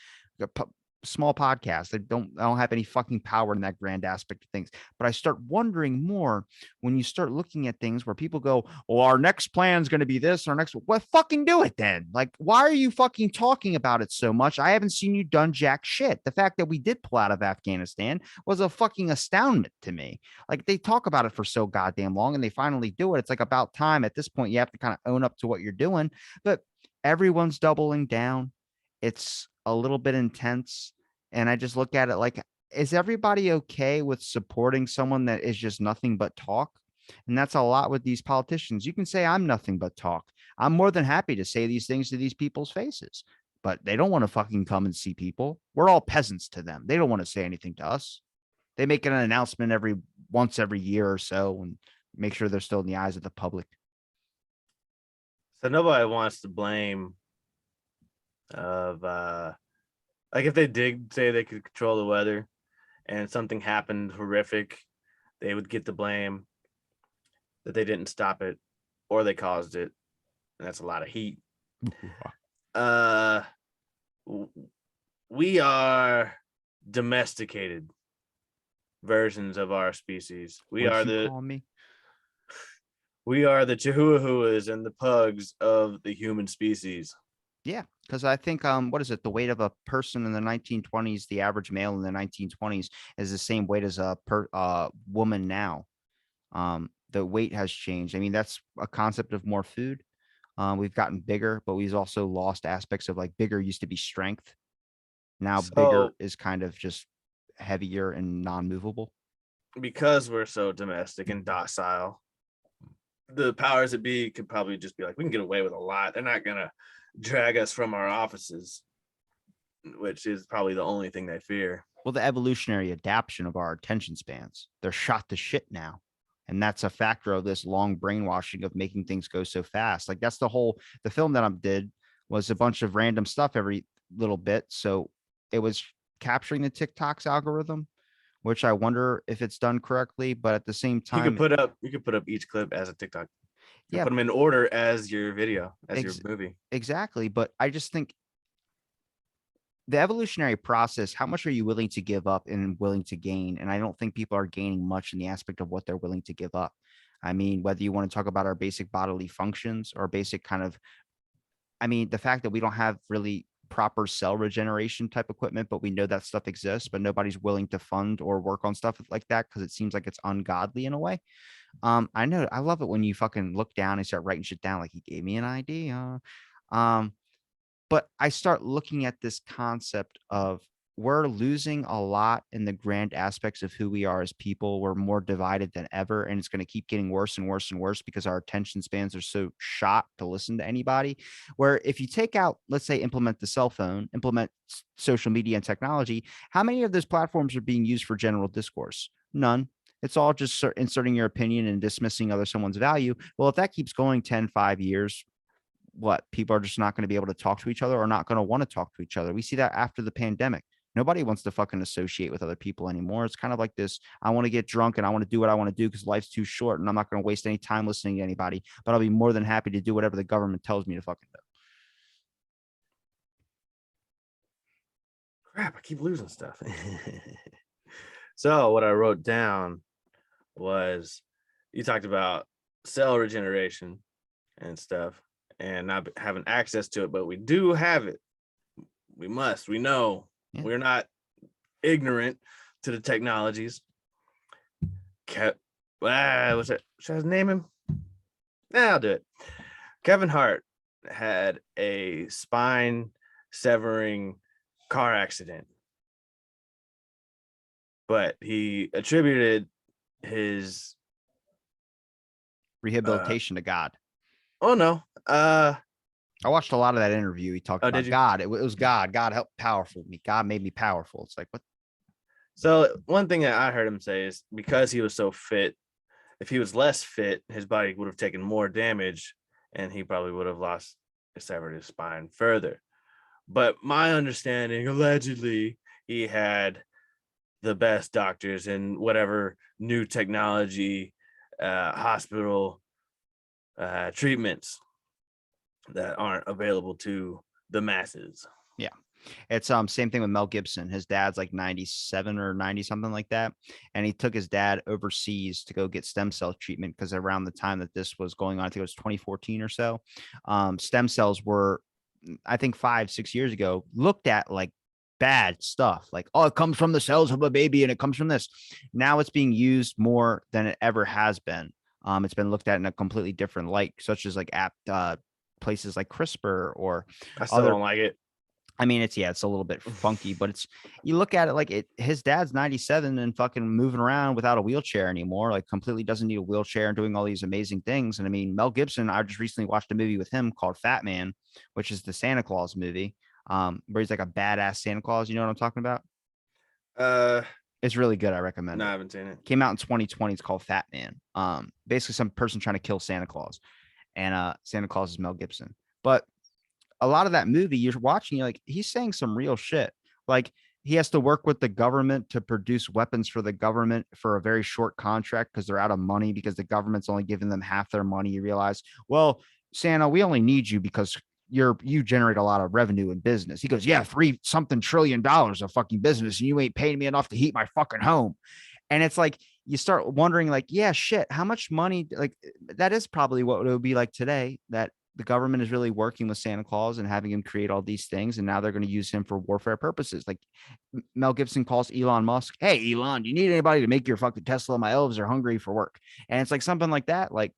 small podcast. I don't have any fucking power in that grand aspect of things. But I start wondering more when you start looking at things where people go, well, our next plan is going to be this, our next, well, fucking do it then. Like, why are you fucking talking about it so much? I haven't seen you done jack shit. The fact that we did pull out of Afghanistan was a fucking astoundment to me. Like, they talk about it for so goddamn long and they finally do it. It's like about time. At this point, you have to kind of own up to what you're doing, but everyone's doubling down. It's a little bit intense. And I just look at it like, is everybody okay with supporting someone that is just nothing but talk? And that's a lot with these politicians. You can say I'm nothing but talk. I'm more than happy to say these things to these people's faces, but they don't want to fucking come and see people. We're all peasants to them. They don't want to say anything to us. They make an announcement every year or so and make sure they're still in the eyes of the public. So nobody wants to blame of like if they did say they could control the weather and something happened horrific, they would get the blame that they didn't stop it or they caused it. And that's a lot of heat. We are domesticated versions of our species. We are the chihuahuas and the pugs of the human species. Yeah, because I think what is it? The weight of a person in the 1920s, the average male in the 1920s is the same weight as a woman now. The weight has changed. I mean, that's a concept of more food. We've gotten bigger, but we've also lost aspects of, like, bigger used to be strength. Now bigger is kind of just heavier and non-movable. Because we're so domestic and docile, the powers that be could probably just be like, we can get away with a lot. They're not gonna drag us from our offices, which is probably the only thing they fear. Well, the evolutionary adaptation of our attention spans, they're shot to shit now. And that's a factor of this long brainwashing of making things go so fast. Like, that's the film that I did was a bunch of random stuff every little bit. So it was capturing the TikTok's algorithm, which I wonder if it's done correctly. But at the same time, you could put up each clip as a TikTok. Yeah, put them in order as your video, as your movie. Exactly. But I just think the evolutionary process, how much are you willing to give up and willing to gain? And I don't think people are gaining much in the aspect of what they're willing to give up. I mean, whether you want to talk about our basic bodily functions or basic kind of, I mean, the fact that we don't have really proper cell regeneration type equipment, but we know that stuff exists, but nobody's willing to fund or work on stuff like that because it seems like it's ungodly in a way. I know, I love it when you fucking look down and start writing shit down like he gave me an idea. But I start looking at this concept of we're losing a lot in the grand aspects of who we are as people. We're more divided than ever, and it's going to keep getting worse and worse and worse because our attention spans are so shot to listen to anybody. Where if you take out, let's say, implement the cell phone, implement social media and technology, how many of those platforms are being used for general discourse? None. It's all just inserting your opinion and dismissing someone's value. Well, if that keeps going 5 years, what, people are just not going to be able to talk to each other or not going to want to talk to each other. We see that after the pandemic. Nobody wants to fucking associate with other people anymore. It's kind of like this, I want to get drunk and I want to do what I want to do because life's too short and I'm not going to waste any time listening to anybody, but I'll be more than happy to do whatever the government tells me to fucking do. Crap, I keep losing stuff. So what I wrote down was you talked about cell regeneration and stuff and not having access to it, but we do have it. We know. Yeah. We're not ignorant to the technologies. What's it? Should I name him? I'll do it. Kevin Hart had a spine severing car accident, but he attributed his Rehabilitation to God. oh no I watched a lot of that interview. He talked Oh, about did you? God. It was God. God helped powerful me. God made me powerful. It's like, what? So one thing that I heard him say is because he was so fit, if he was less fit, his body would have taken more damage and he probably would have lost severed his spine further. But my understanding, allegedly, he had the best doctors and whatever new technology, hospital treatments that aren't available to the masses. Yeah. It's same thing with Mel Gibson. His dad's like 97 or 90, something like that. And he took his dad overseas to go get stem cell treatment because around the time that this was going on, I think it was 2014 or so. Stem cells were, I think 5-6 years ago, looked at like bad stuff. Like, oh, it comes from the cells of a baby and it comes from this. Now it's being used more than it ever has been. It's been looked at in a completely different light, such as like places like CRISPR or I still other. don't like it. I mean, it's a little bit funky, but it's, you look at it like his dad's 97 and fucking moving around without a wheelchair anymore, like completely doesn't need a wheelchair and doing all these amazing things. And I mean, Mel Gibson, I just recently watched a movie with him called Fat Man, which is the Santa Claus movie, where he's like a badass Santa Claus. You know what I'm talking about? It's really good. I recommend No, it. I haven't seen it. Came out in 2020. It's called Fat Man. Basically some person trying to kill Santa Claus, and Santa Claus is Mel Gibson. But a lot of that movie you're watching, you're like, he's saying some real shit. Like, he has to work with the government to produce weapons for the government for a very short contract because they're out of money because the government's only giving them half their money. You realize, well, Santa, we only need you because you generate a lot of revenue in business. He goes, yeah, $3-something trillion of fucking business, and you ain't paying me enough to heat my fucking home. And it's like, you start wondering, like, yeah, shit, how much money, like, that is probably what it would be like today, that the government is really working with Santa Claus and having him create all these things. And now they're going to use him for warfare purposes. Like Mel Gibson calls Elon Musk, hey, Elon, do you need anybody to make your fucking Tesla? My elves are hungry for work. And it's like something like that. Like,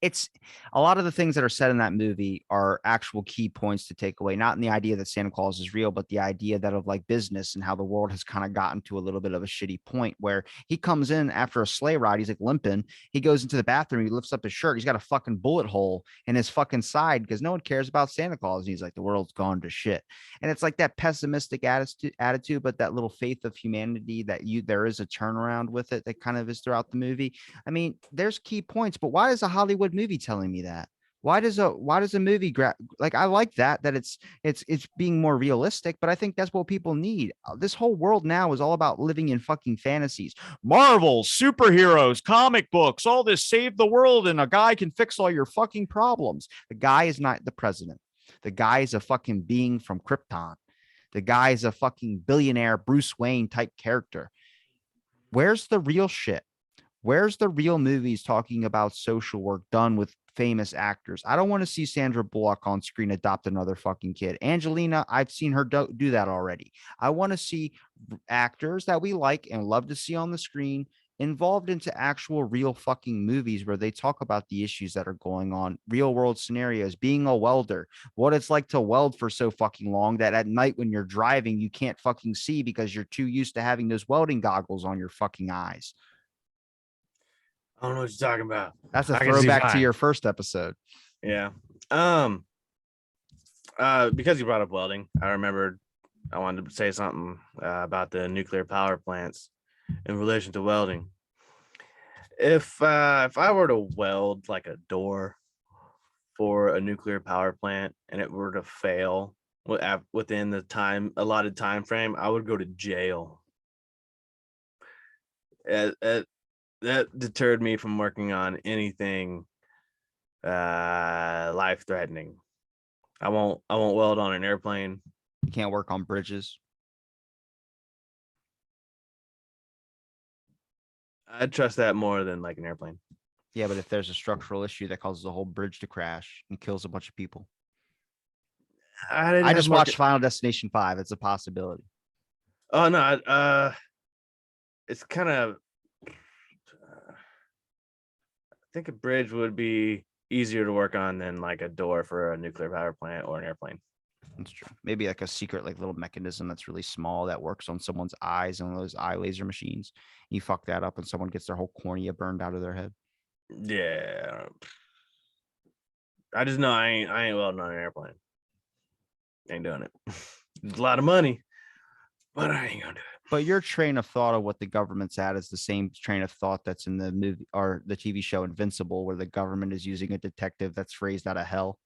it's a lot of the things that are said in that movie are actual key points to take away, not in the idea that Santa Claus is real, but the idea that of like business and how the world has kind of gotten to a little bit of a shitty point where he comes in after a sleigh ride. He's like limping. He goes into the bathroom. He lifts up his shirt. He's got a fucking bullet hole in his fucking side because no one cares about Santa Claus. And he's like, the world's gone to shit. And it's like that pessimistic attitude, but that little faith of humanity that there is a turnaround with it that kind of is throughout the movie. I mean, there's key points, but why is a Hollywood movie telling me that? Why does a movie like, I like that it's being more realistic, but I think that's what people need. This whole world now is all about living in fucking fantasies. Marvel, superheroes, comic books, all this save the world and a guy can fix all your fucking problems. The guy is not the president. The guy is a fucking being from Krypton. The guy is a fucking billionaire Bruce Wayne type character. Where's the real shit? Where's the real movies talking about social work done with famous actors? I don't want to see Sandra Bullock on screen adopt another fucking kid. Angelina, I've seen her do that already. I want to see actors that we like and love to see on the screen involved into actual real fucking movies where they talk about the issues that are going on, real world scenarios, being a welder, what it's like to weld for so fucking long that at night when you're driving, you can't fucking see because you're too used to having those welding goggles on your fucking eyes. I don't know what you're talking about. That's a I can see throwback to fine. your first episode. Yeah. Because you brought up welding, I remembered I wanted to say something about the nuclear power plants in relation to welding. If I were to weld like a door for a nuclear power plant and it were to fail within the allotted time frame, I would go to jail. That deterred me from working on anything life threatening. I won't weld on an airplane. You can't work on bridges. I'd trust that more than like an airplane. Yeah, but if there's a structural issue that causes a whole bridge to crash and kills a bunch of people, I'd I have just more watched Final Destination 5. It's a possibility. Oh no, it's kind of. I think a bridge would be easier to work on than like a door for a nuclear power plant or an airplane. That's true. Maybe like a secret, like little mechanism that's really small that works on someone's eyes and those eye laser machines. You fuck that up and someone gets their whole cornea burned out of their head. Yeah, I just know I ain't welding on an airplane. Ain't doing it. It's a lot of money, but I ain't gonna do it. But your train of thought of what the government's at is the same train of thought that's in the movie or the TV show Invincible, where the government is using a detective that's raised out of hell.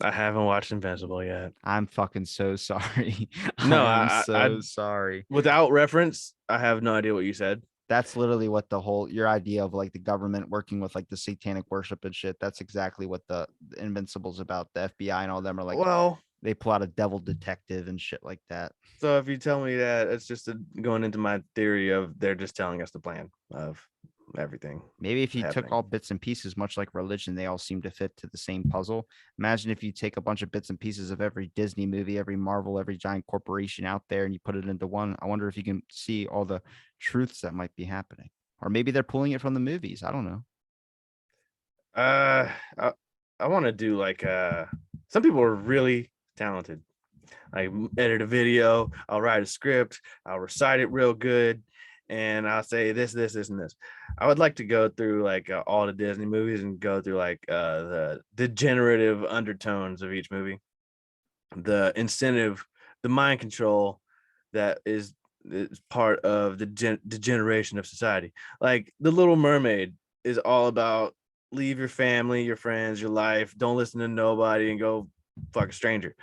I haven't watched Invincible yet. I'm fucking so sorry. No, I'm so I sorry. without reference, I have no idea what you said. That's literally what your idea of like the government working with like the satanic worship and shit. That's exactly what the Invincible's about. The FBI and all them are like, Well, they pull out a devil detective and shit like that. so if you tell me that, it's just going into my theory of they're just telling us the plan of everything. Maybe if you took happening. all bits and pieces, much like religion, they all seem to fit to the same puzzle. Imagine if you take a bunch of bits and pieces of every Disney movie, every Marvel, every giant corporation out there, and you put it into one. I wonder if you can see all the truths that might be happening. Or maybe they're pulling it from the movies. I don't know. I want to do like some people are really talented. I edit a video, I'll write a script, I'll recite it real good, and I'll say this, and this. I would like to go through like all the Disney movies and go through like the degenerative undertones of each movie, the incentive, the mind control that is part of the degeneration of society. Like the Little Mermaid is all about leave your family, your friends, your life, don't listen to nobody, and go fuck a stranger.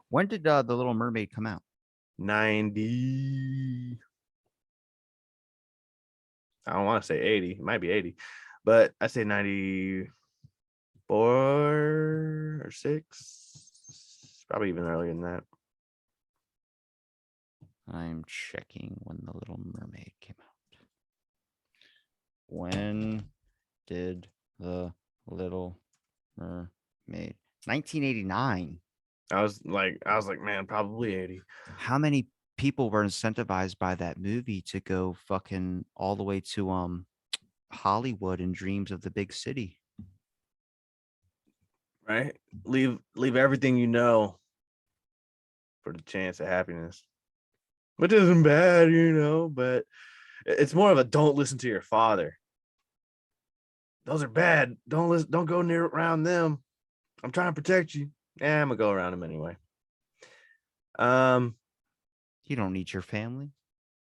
When did the Little Mermaid come out? 90. I don't want to say 80. It might be 80, but I say 94 or 6. Probably even earlier than that. I'm checking when the Little Mermaid came out. When did the Little Mermaid? 1989. I was like, man, probably 80. How many people were incentivized by that movie to go fucking all the way to Hollywood and dreams of the big city? Right? Leave everything you know for the chance of happiness. Which isn't bad, but it's more of a don't listen to your father. Those are bad. Don't go near around them. I'm trying to protect you. I'm gonna go around them anyway. You don't need your family.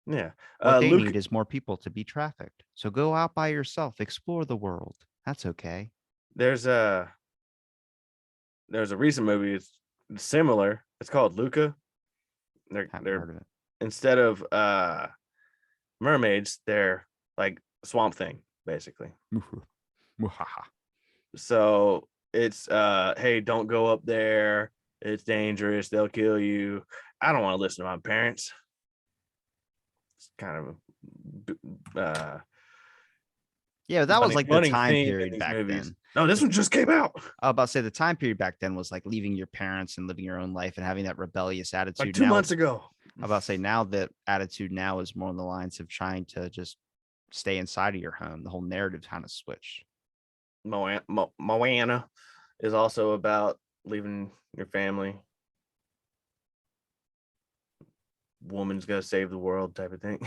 Yeah. What they need is more people to be trafficked. So go out by yourself, explore the world. That's okay. There's a recent movie. It's similar. It's called Luca. Haven't heard of it. Instead of mermaids, they're like Swamp Thing, basically. So it's hey, don't go up there. It's dangerous. They'll kill you. I don't want to listen to my parents. It's kind of yeah, that was like the time period back movies. then. No, this one just came out. I was about to say the time period back then was like leaving your parents and living your own life and having that rebellious attitude. Like 2 months ago. I'm about to say now that attitude now is more on the lines of trying to just stay inside of your home. The whole narrative kind of switched. Moana is also about leaving your family. Woman's gonna save the world type of thing.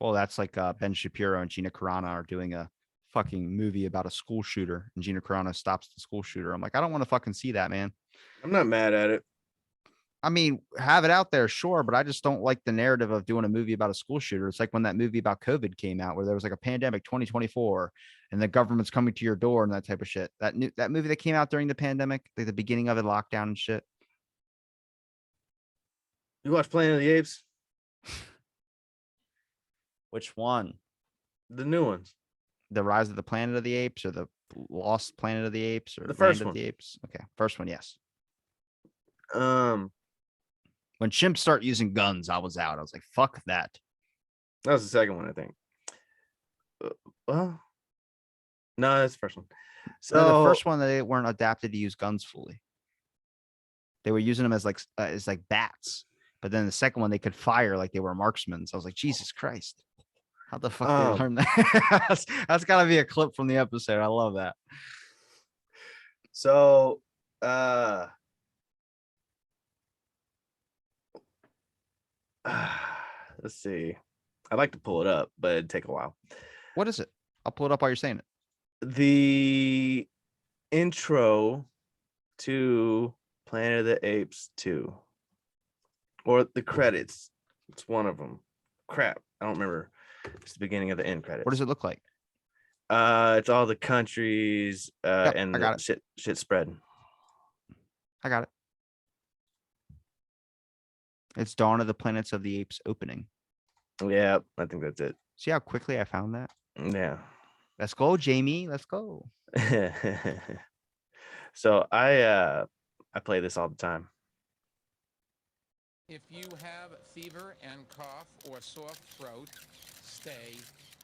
Well, that's like Ben Shapiro and Gina Carano are doing a fucking movie about a school shooter, and Gina Carano stops the school shooter. I'm like, I don't want to fucking see that, man. I'm not mad at it. I mean, have it out there, sure, but I just don't like the narrative of doing a movie about a school shooter. It's like when that movie about COVID came out, where there was like a pandemic 2024, and the government's coming to your door and that type of shit. That movie that came out during the pandemic, like the beginning of it, lockdown and shit. You watch Planet of the Apes? Which one? The new ones. The Rise of the Planet of the Apes, or the Lost Planet of the Apes, or the first Land one? Of the Apes? Okay, first one, yes. When When chimps start using guns, I was out. I was like, fuck that. That was the second one, I think. Well, no, that's the first one. So So the first one, they weren't adapted to use guns fully. They were using them as like bats. But then the second one, they could fire like they were marksmen. So I was like, Jesus Christ. How the fuck did they learn that? That's got to be a clip from the episode. I love that. So let's see. I'd like to pull it up, but it'd take a while. What is it? I'll pull it up while you're saying it. The intro to Planet of the Apes 2, or the credits. It's one of them. Crap, I don't remember. It's the beginning of the end credits. What does it look like? It's all the countries and I got shit spread. I got it. It's Dawn of the Planets of the Apes opening. Yeah, I think that's it. See how quickly I found that? Yeah. Let's go, Jamie. Let's go. So I play this all the time. If you have fever and cough or sore throat, stay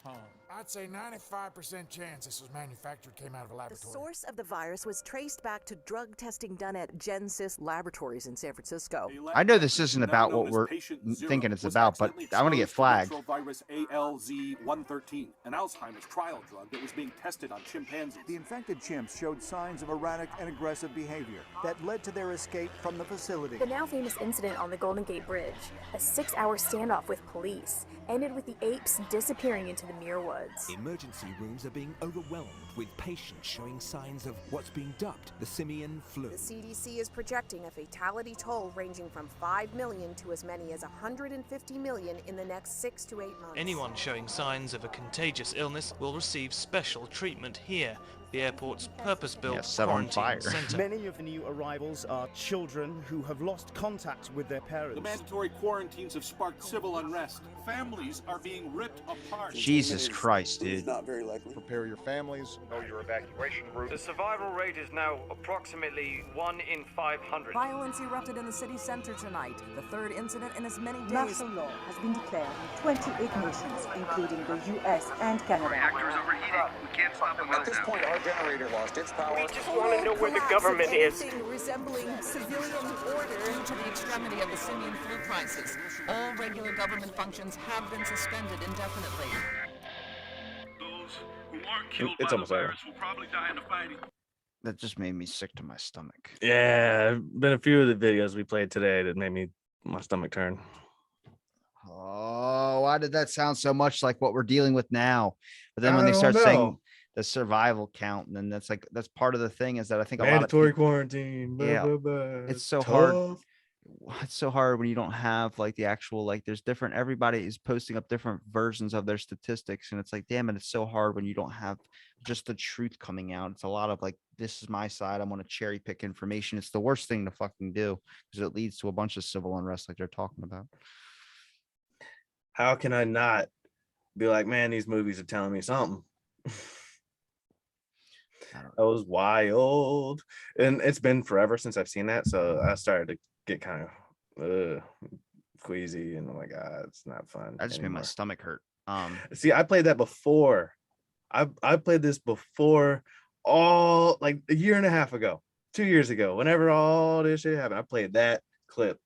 home. I'd say 95% chance this was manufactured, came out of a The laboratory. source of the virus was traced back to drug testing done at Genesis Laboratories in San Francisco. I know this isn't about what we're thinking it's about, but I want to get flagged. Virus ALZ-113, an Alzheimer's trial drug that was being tested on chimpanzees. The infected chimps showed signs of erratic and aggressive behavior that led to their escape from the facility. The now famous incident on the Golden Gate Bridge, a 6-hour standoff with police, ended with the apes disappearing into the Muir Woods. Emergency rooms are being overwhelmed with patients showing signs of what's being dubbed the simian flu. The CDC is projecting a fatality toll ranging from 5 million to as many as 150 million in the next 6 to 8 months. Anyone showing signs of a contagious illness will receive special treatment here, the airport's purpose-built quarantine center. Many of the new arrivals are children who have lost contact with their parents. The mandatory quarantines have sparked civil unrest. Families are being ripped apart. Jesus Christ, dude. Not very likely. Prepare your families, know your evacuation route. The survival rate is now approximately 1 in 500. Violence erupted in the city center tonight, the third incident in as many days. Martial law has been declared in 28 nations, including the U.S. and Canada. Reactors overheating. We can't stop them. At this point, our generator lost its power. We just want to know where the government is. Resembling civilian order. Due to the extremity of the simian flu crisis, all regular government functions have been suspended indefinitely. Those who aren't killed It's by almost the over. virus will probably die in the fighting. That just made me sick to my stomach. Yeah, been a few of the videos we played today that made my stomach turn. Oh, why did that sound so much like what we're dealing with now? But then when I they start don't saying know. the survival count, and then that's part of the thing is that I think a lot of Mandatory people, quarantine. Blah, Yeah, blah, blah. it's so hard. Tough. It's so hard when you don't have like the actual, like there's different, everybody is posting up different versions of their statistics, and it's like, damn it, it's so hard when you don't have just the truth coming out. It's a lot of like, this is my side, I want to cherry pick information. It's the worst thing to fucking do because it leads to a bunch of civil unrest like they're talking about. How can I not be like, man, these movies are telling me something? That was wild. And it's been forever since I've seen that. So I started to get kind of queasy, and oh my God, it's not fun. That just made my stomach hurt. See, I played that before. I played this before, all like a year and a half ago, 2 years ago, whenever all this shit happened. I played that clip.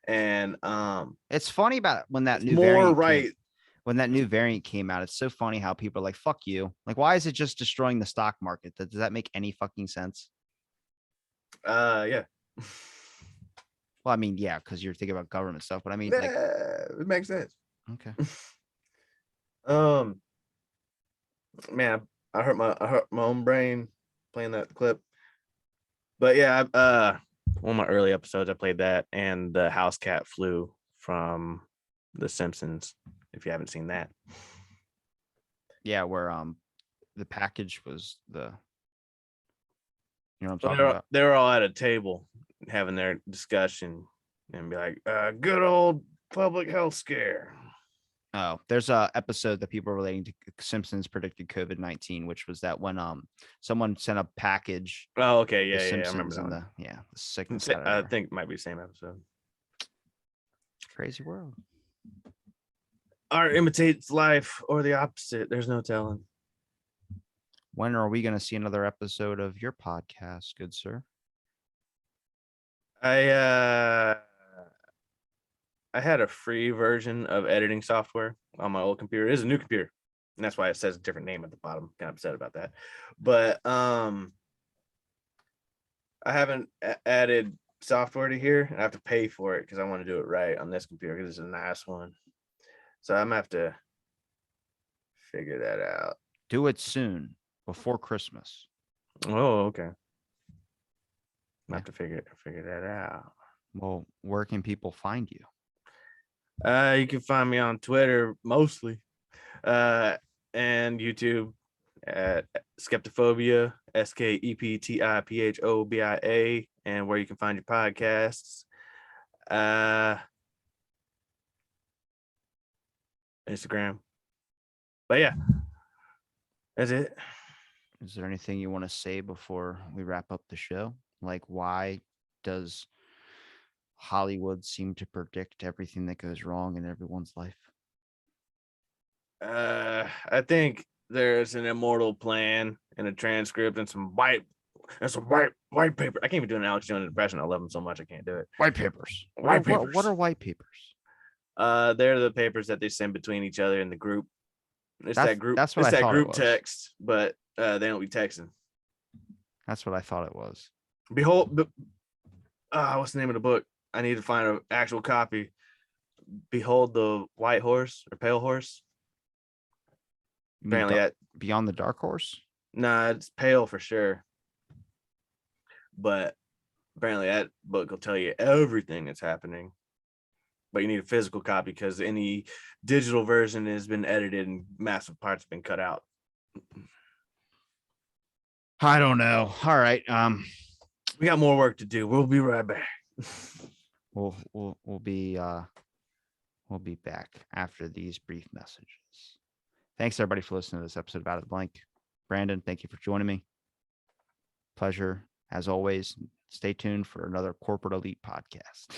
And it's funny about when that new more variant when that new variant came out. It's so funny how people are like, fuck you. Like, why is it just destroying the stock market? Does that make any fucking sense? Yeah. Well, I mean, yeah, because you're thinking about government stuff, but I mean, like, it makes sense. Okay. Man, I hurt my own brain playing that clip. But yeah, one of my early episodes, I played that, and the house cat flew from The Simpsons. If you haven't seen that, yeah, where the package was the, you know what I'm so talking about. they were all at a table having their discussion and be like, good old public health scare. Oh, there's a episode that people are relating to Simpsons predicted COVID-19, which was that when someone sent a package. Oh, okay, to yeah, I Simpsons remember and that. the sickness. I think it might be the same episode. Crazy world. art imitates life or the opposite. There's no telling. When are we going to see another episode of your podcast, good sir? I had a free version of editing software on my old computer. It is a new computer, and that's why it says a different name at the bottom. Kind of upset about that. But I haven't added software to here, and I have to pay for it because I want to do it right on this computer because it's a nice one. So I'm gonna have to figure that out. Do it soon, before Christmas. Oh, okay. I have to figure that out. Well, where can people find you? You can find me on Twitter mostly, and YouTube at Skeptiphobia, Skeptiphobia, and where you can find your podcasts. Instagram. But yeah, that's it. Is there anything you want to say before we wrap up the show? Like, why does Hollywood seem to predict everything that goes wrong in everyone's life? I think there's an immortal plan and a transcript and some white paper. I can't even do an Alex Jones impression. I love him so much I can't do it. White papers. White papers. What are white papers? They're the papers that they send between each other in the group. It's that group. That's what it's I that thought group it was. text, but they don't be texting. That's what I thought it was. Behold, what's the name of the book? I need to find an actual copy. Behold the White Horse or Pale Horse. Apparently, that Beyond the Dark Horse. Nah, it's Pale for sure. But apparently, that book will tell you everything that's happening. But you need a physical copy because any digital version has been edited and massive parts have been cut out. I don't know. All right. We got more work to do. We'll be right back. We'll be back after these brief messages. Thanks everybody for listening to this episode of Out of the Blank. Brandon, thank you for joining me. Pleasure as always. Stay tuned for another Corporate Elite podcast.